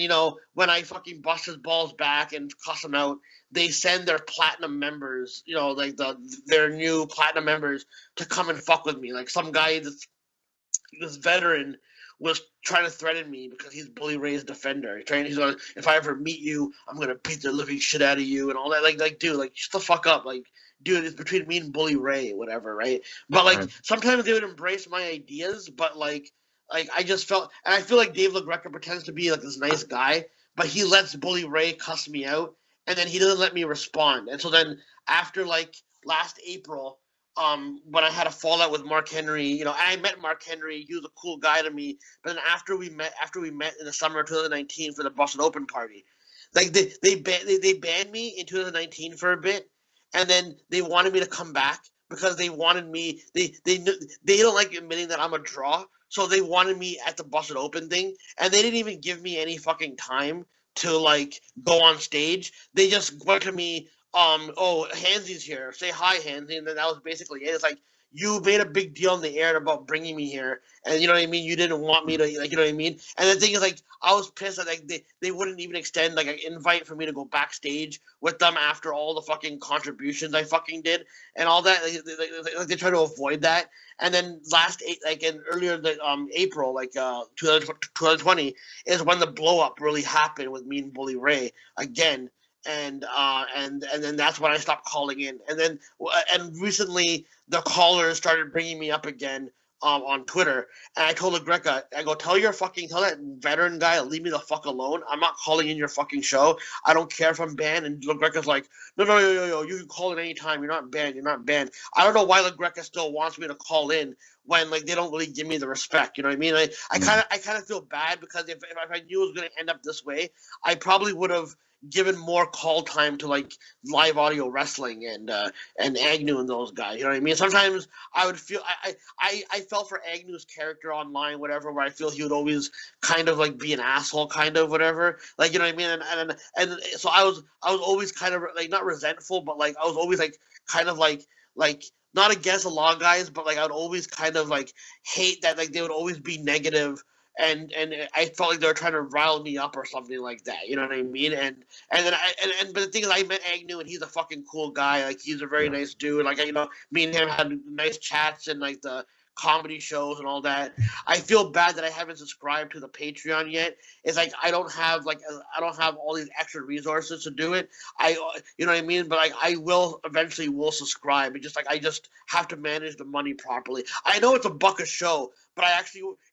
when I fucking bust his balls back and cuss him out, they send their platinum members, like their new platinum members, to come and fuck with me. Like some guy, this veteran, was trying to threaten me because he's Bully Ray's defender. He's like, if I ever meet you, I'm gonna beat the living shit out of you and all that. Like, dude, like shut the fuck up. Like, dude, it's between me and Bully Ray, whatever, right? But like sometimes they would embrace my ideas, but like I just felt, and I feel like Dave LaGreca pretends to be like this nice guy, but he lets Bully Ray cuss me out, and then he doesn't let me respond. And so then after like last April, when I had a fallout with Mark Henry, I met Mark Henry. He was a cool guy to me. But then after we met in the summer of 2019 for the Busted Open party, like they banned me in 2019 for a bit, and then they wanted me to come back because they wanted me. They don't like admitting that I'm a draw. So they wanted me at the Busted Open thing, and they didn't even give me any fucking time to like go on stage. They just went to me, Hanzi's here. Say hi, Hanzi, and then that was basically it. It's like you made a big deal in the air about bringing me here, and you know what I mean. You didn't want me to, like, you know what I mean. And the thing is, like, I was pissed that like they wouldn't even extend like an invite for me to go backstage with them after all the fucking contributions I fucking did and all that. They try to avoid that. And then earlier April, 2020 is when the blow up really happened with me and Bully Ray again. And then that's when I stopped calling in. And recently the callers started bringing me up again on Twitter. And I told LaGreca, I go, tell that veteran guy to leave me the fuck alone. I'm not calling in your fucking show. I don't care if I'm banned. And LaGreca's like, no, yo, you can call in anytime. You're not banned. I don't know why LaGreca still wants me to call in when like they don't really give me the respect. You know what I mean? I kind of feel bad because if I knew it was going to end up this way, I probably would have given more call time to like live audio wrestling and Agnew and those guys. You know what I mean? Sometimes I would feel I felt for Agnew's character online, whatever, where I feel he would always kind of like be an asshole, kind of whatever. Like, you know what I mean? And so I was always kind of like not resentful, but like I was always like kind of like not against a lot of guys, but like I would always kind of like hate that like they would always be negative. And I felt like they were trying to rile me up or something like that. You know what I mean? But the thing is, I met Agnew and he's a fucking cool guy. Like he's a very nice dude. Like me and him had nice chats and like the comedy shows and all that. I feel bad that I haven't subscribed to the Patreon yet. It's like I don't have all these extra resources to do it. You know what I mean? But like I will eventually subscribe. It's just like I just have to manage the money properly. I know it's $1 a show, but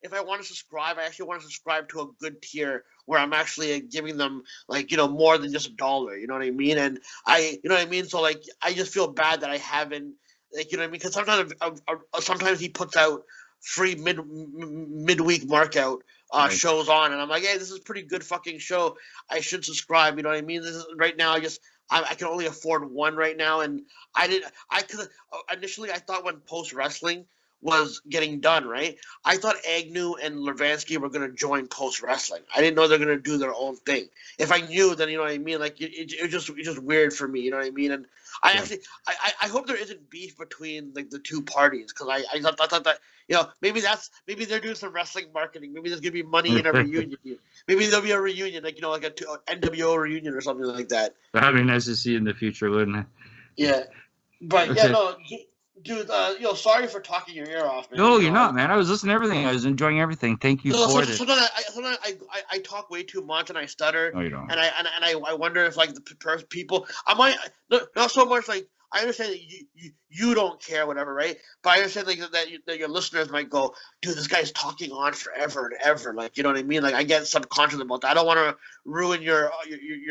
if I want to subscribe, I want to subscribe to a good tier where I'm actually giving them like, more than just $1. You know what I mean? And you know what I mean? So like, I just feel bad that I haven't Like, you know what I mean? Because sometimes he puts out free midweek markout Right. shows on, and I'm like, hey, this is a pretty good fucking show. I should subscribe. You know what I mean? This is, right now, I can only afford one right now, and I could initially I thought when Post Wrestling was getting done, right? I thought Agnew and Levansky were gonna join Post Wrestling. I didn't know they're gonna do their own thing. If I knew, then you know what I mean. Like it's just weird for me. You know what I mean? And I actually I hope there isn't beef between like the two parties, because I thought that, you know, maybe they're doing some wrestling marketing. Maybe there's gonna be money in a reunion. Maybe there'll be a reunion, like, you know, like a NWO reunion or something like that. That'd be nice to see in the future, wouldn't it? Yeah, but Okay. yeah, no, dude, you know, sorry for talking your ear off, man. No, You you're know, not, man. I was listening to everything. I was enjoying everything. Thank you No, for this. sometimes I talk way too much and I stutter. No, you don't. And I wonder if like the people I might not so much like I understand that you don't care, whatever, right? But I understand like that your listeners might go, dude, this guy's talking on forever and ever, like, you know what I mean? Like, I get subconscious about that. I don't want to ruin your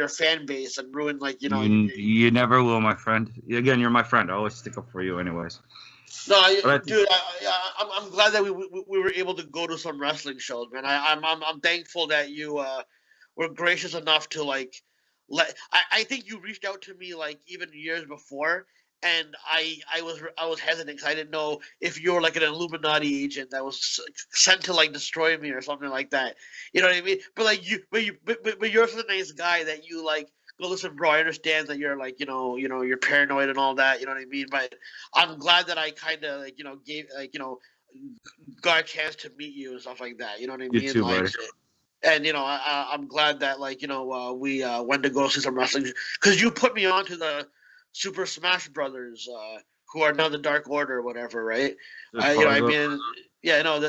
fan base and ruin, like, you know. You never will, my friend. Again, you're my friend. I always stick up for you, anyways. No, dude, I'm glad that we were able to go to some wrestling shows, man. I'm thankful that you were gracious enough to like I think you reached out to me like even years before, and I was hesitant because I didn't know if you were like an Illuminati agent that was sent to like destroy me or something like that. You know what I mean? But like but you're such a nice guy that you like go, listen, bro, I understand that you're like, you know, you're paranoid and all that, you know what I mean? But I'm glad that I kind of like, you know, got a chance to meet you and stuff like that. You know what I mean? You too, like, buddy. and you know, I'm glad that like, you know, we went to go see some wrestling, because you put me on to the Super Smash Brothers, who are now the Dark Order or whatever, right? You know, I mean, yeah, no.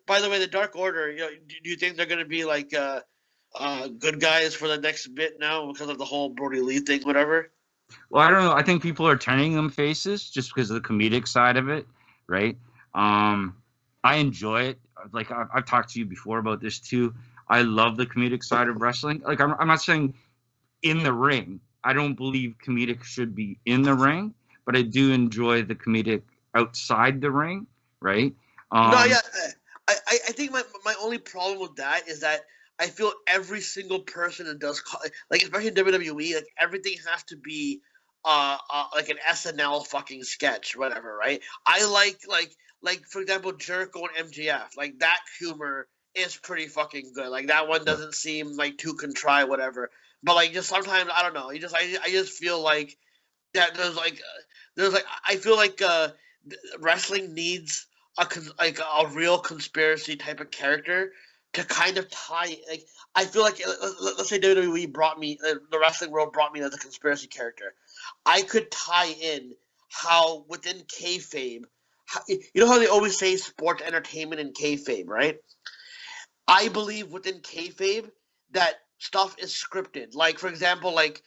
By the way, the Dark Order, you know, do you think they're gonna be like good guys for the next bit now because of the whole Brody Lee thing, whatever? Well, I don't know. I think people are turning them faces just because of the comedic side of it, right? I enjoy it. Like I've talked to you before about this too. I love the comedic side of wrestling. Like I'm not saying in the ring. I don't believe comedic should be in the ring, but I do enjoy the comedic outside the ring, right? No, yeah. I think my only problem with that is that I feel every single person that does like, especially in WWE, like everything has to be like an SNL fucking sketch, whatever, right? I like for example, Jericho and MJF, like that humor is pretty fucking good. Like that one doesn't seem like too contrived, whatever. But like just sometimes I don't know. I just feel like that there's like I feel like wrestling needs like a real conspiracy type of character to kind of tie. Like I feel like let's say WWE brought me, the wrestling world brought me as a conspiracy character. I could tie in how within kayfabe, you know how they always say sports entertainment and kayfabe, right? I believe within kayfabe that stuff is scripted. Like for example, like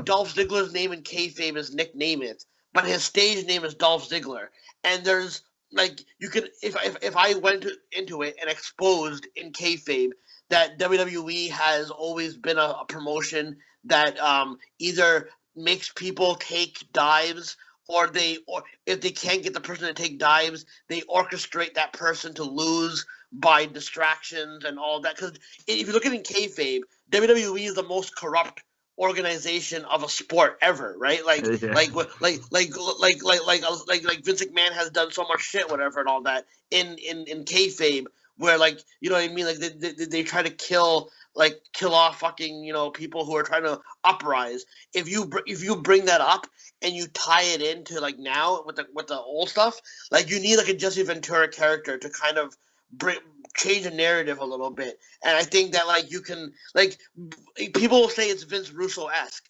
Dolph Ziggler's name in kayfabe is Nick Namath, but his stage name is Dolph Ziggler. And there's like you can if I went into it and exposed in kayfabe that WWE has always been a promotion that either makes people take dives, or if they can't get the person to take dives, they orchestrate that person to lose by distractions and all that. Because if you look at it in kayfabe, WWE is the most corrupt organization of a sport ever, right? Like Vince McMahon has done so much shit, whatever, and all that in kayfabe, where like, you know what I mean, like they try to kill off fucking, you know, people who are trying to uprise. If you bring that up and you tie it into like now with the old stuff, like you need like a Jesse Ventura character to kind of change the narrative a little bit. And I think that like you can, like, people will say it's Vince Russo-esque.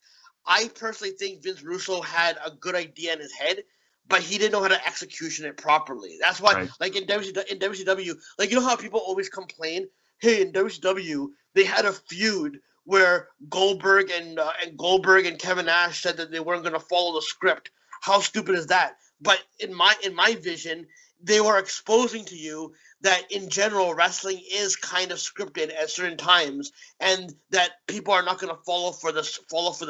I personally think Vince Russo had a good idea in his head, but he didn't know how to execution it properly. That's why, right. Like in WCW, like, you know how people always complain, hey, in WCW they had a feud where Goldberg and Kevin Nash said that they weren't going to follow the script. How stupid is that? But in my vision, they were exposing to you that in general wrestling is kind of scripted at certain times, and that people are not going to follow for the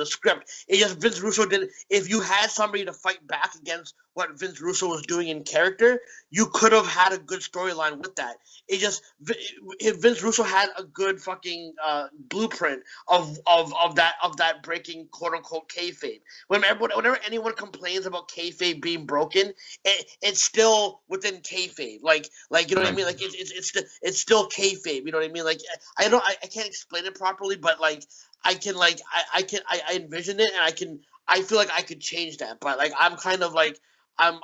script. It just Vince Russo did. If you had somebody to fight back against what Vince Russo was doing in character, you could have had a good storyline with that. It just if Vince Russo had a good fucking blueprint of that breaking quote unquote kayfabe. Whenever anyone complains about kayfabe being broken, it's still within kayfabe. Like you know what I mean? Like it's still kayfabe. You know what I mean? Like I can't explain it properly, but like I envision it, and I feel like I could change that. But like I'm kind of like I'm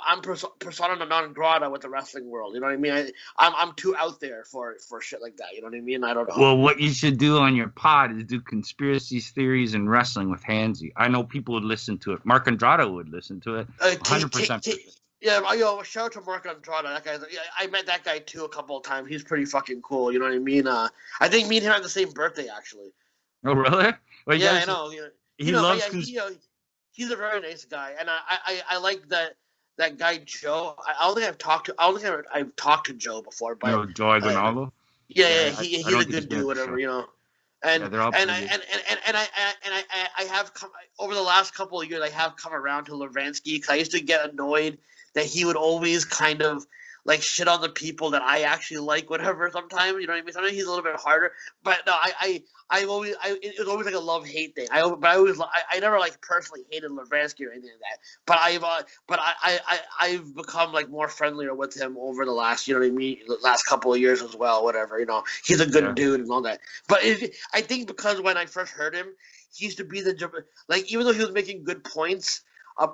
persona non grata with the wrestling world. You know what I mean? I'm too out there for shit like that. You know what I mean? I don't know. Well, what you should do on your pod is do conspiracies, theories, and wrestling with Hanzi. I know people would listen to it. Mark Andrade would listen to it. 100%. Yeah, shout out to Mark Andrade. That guy, I met that guy too a couple of times. He's pretty fucking cool. You know what I mean? I think me and him had the same birthday actually. Oh really? Well, yeah, I know. He loves. He's a very nice guy, and I like that guy Joe. I don't think I've talked to Joe before, but Joe Aguinaldo. Yeah, he's a good dude, whatever, you know. And I have come over the last couple of years. I have come around to Lavansky because I used to get annoyed that he would always kind of like shit on the people that I actually like, whatever. Sometimes, you know what I mean. Sometimes he's a little bit harder, but no, it was always like a love-hate thing. I never like personally hated Lavansky or anything like that. But I've become like more friendlier with him over the last, you know what I mean, the last couple of years as well. Whatever, you know, he's a good dude and all that. But I think because when I first heard him, he used to be even though he was making good points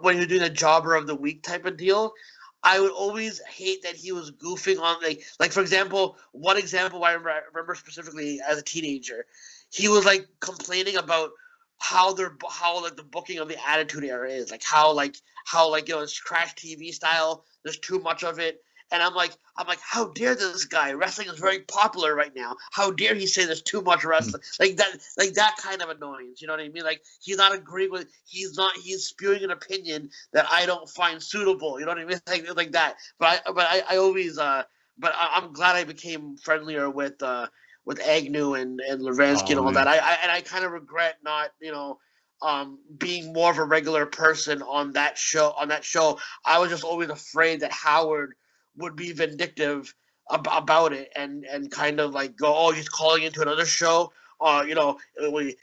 when he was doing the Jobber of the Week type of deal, I would always hate that he was goofing on like for example, one example I remember specifically as a teenager, he was like complaining about how like the booking of the Attitude Era is, like how you know, it's trash TV style, there's too much of it. And I'm like, how dare this guy? Wrestling is very popular right now. How dare he say there's too much wrestling? Like that kind of annoyance. You know what I mean? Like he's not agreeing with. He's spewing an opinion that I don't find suitable. You know what I mean? Like that. But I always. But I'm glad I became friendlier with Agnew and Lavansky and all that. I kind of regret not, you know, being more of a regular person on that show. I was just always afraid that Howard would be vindictive about it and kind of like go, oh, he's calling into another show, you know,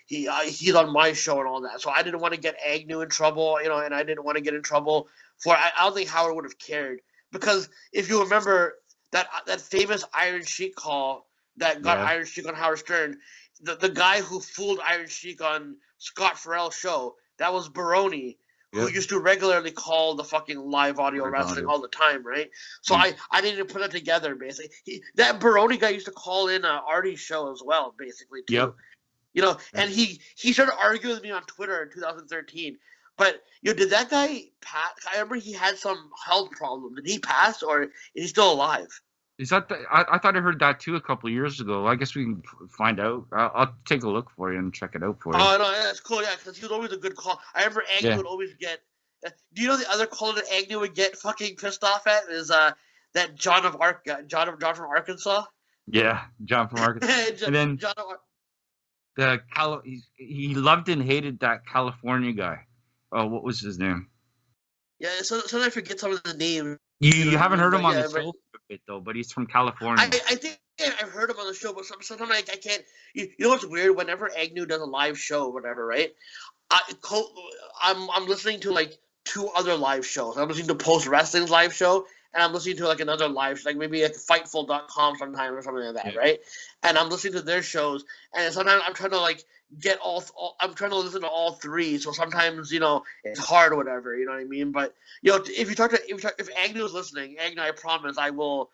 he's on my show and all that. So I didn't want to get Agnew in trouble, you know, and I didn't want to get in trouble I don't think Howard would have cared, because if you remember that famous Iron Sheik call that got Iron Sheik on Howard Stern, the guy who fooled Iron Sheik on Scott Farrell's show, that was Baroni, who used to regularly call the fucking live audio wrestling all the time, right? So I didn't put that together, basically. That Baroni guy used to call in Artie's show as well, basically, too. Yep. You know, and he started arguing with me on Twitter in 2013. But, you know, did that guy pass? I remember he had some health problem. Did he pass, or is he still alive? Is that I thought I heard that too a couple of years ago. I guess we can find out. I'll take a look for you and check it out for you. Oh, no, that's cool, yeah, because he was always a good call. I remember Agnew would always get... do you know the other caller that Agnew would get fucking pissed off at is that John from Arkansas? Yeah, John from Arkansas. And then he loved and hated that California guy. Oh, what was his name? Yeah, sometimes I forget some of the names. You haven't heard him on the show for a bit, though, but he's from California. I think I've heard him on the show, but sometimes I can't. You know what's weird? Whenever Agnew does a live show or whatever, right? I'm listening to like two other live shows. I'm listening to Post Wrestling's live show, and I'm listening to like another live, like maybe like Fightful.com sometimes or something like that, right? And I'm listening to their shows, and sometimes I'm trying to like get I'm trying to listen to all three. So sometimes, you know, it's hard or whatever, you know what I mean? But you know, if Agnew is listening, Agnew, I promise I promise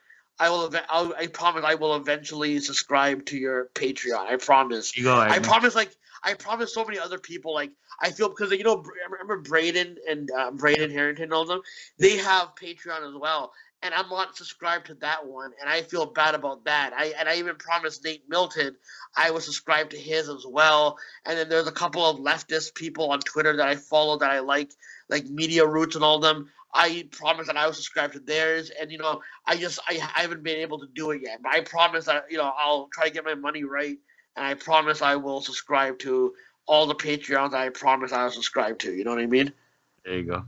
I will eventually subscribe to your Patreon. I promise. I promise so many other people. Like I feel, because you know, remember Braden and Braden Harrington and all them. They have Patreon as well, and I'm not subscribed to that one, and I feel bad about that. I even promised Nate Milton I would subscribe to his as well. And then there's a couple of leftist people on Twitter that I follow that I like Media Roots and all them. I promised that I would subscribe to theirs, and I haven't been able to do it yet. But I promise that I'll try to get my money right, and I promise I will subscribe to all the Patreons that I promise I'll subscribe to. You know what I mean? There you go.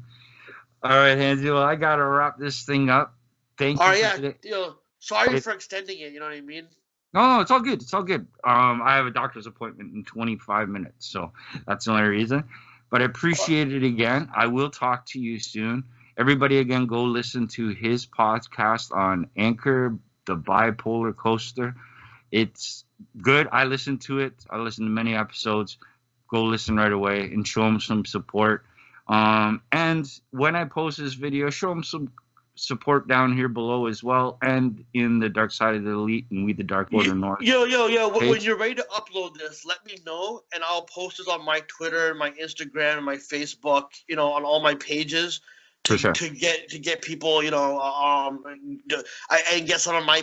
All right, Hanzi. Well, I gotta wrap this thing up. Thank you. All right, yeah. Sorry for extending it. You know what I mean? No, it's all good. It's all good. I have a doctor's appointment in 25 minutes, so that's the only reason. But I appreciate it again. I will talk to you soon. Everybody, again, go listen to his podcast on Anchor, The Bipolar Coaster. It's good. I listened to it. I listened to many episodes. Go listen right away and show him some support. And when I post this video, show him some support down here below as well, and in the Dark Side of the Elite and We the Dark Order North. Yo. When you're ready to upload this, let me know, and I'll post it on my Twitter, my Instagram, and my Facebook. On all my pages. For sure. To get people, and get some of my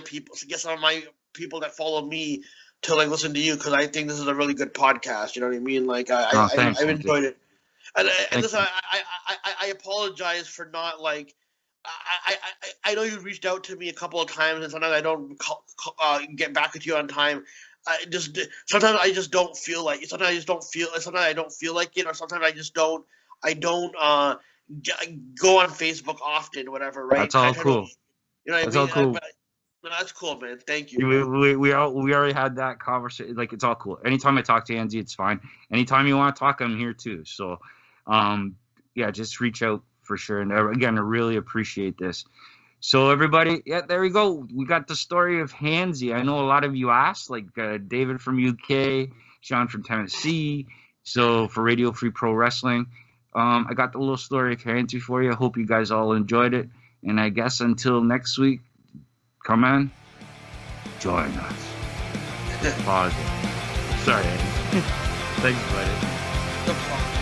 people that follow me to listen to you, because I think this is a really good podcast. You know what I mean? I've enjoyed it. And listen, I apologize for not I know you reached out to me a couple of times, and sometimes I don't get back with you on time. Sometimes I just don't feel like it. Sometimes I don't feel like it, or sometimes I just don't. Go on Facebook often, whatever. Right? That's all cool. You know what I mean? All cool. That's cool, man. Thank you. We already had that conversation. It's all cool. Anytime I talk to Hanzi, it's fine. Anytime you want to talk, I'm here too. So, just reach out for sure. And again, I really appreciate this. So everybody, there we go. We got the story of Hanzi. I know a lot of you asked, David from UK, Sean from Tennessee. So for Radio Free Pro Wrestling, I got the little story of Hanzi for you. I hope you guys all enjoyed it. And I guess until next week, come on, join us. Pause it. Sorry, Thanks, buddy. No problem.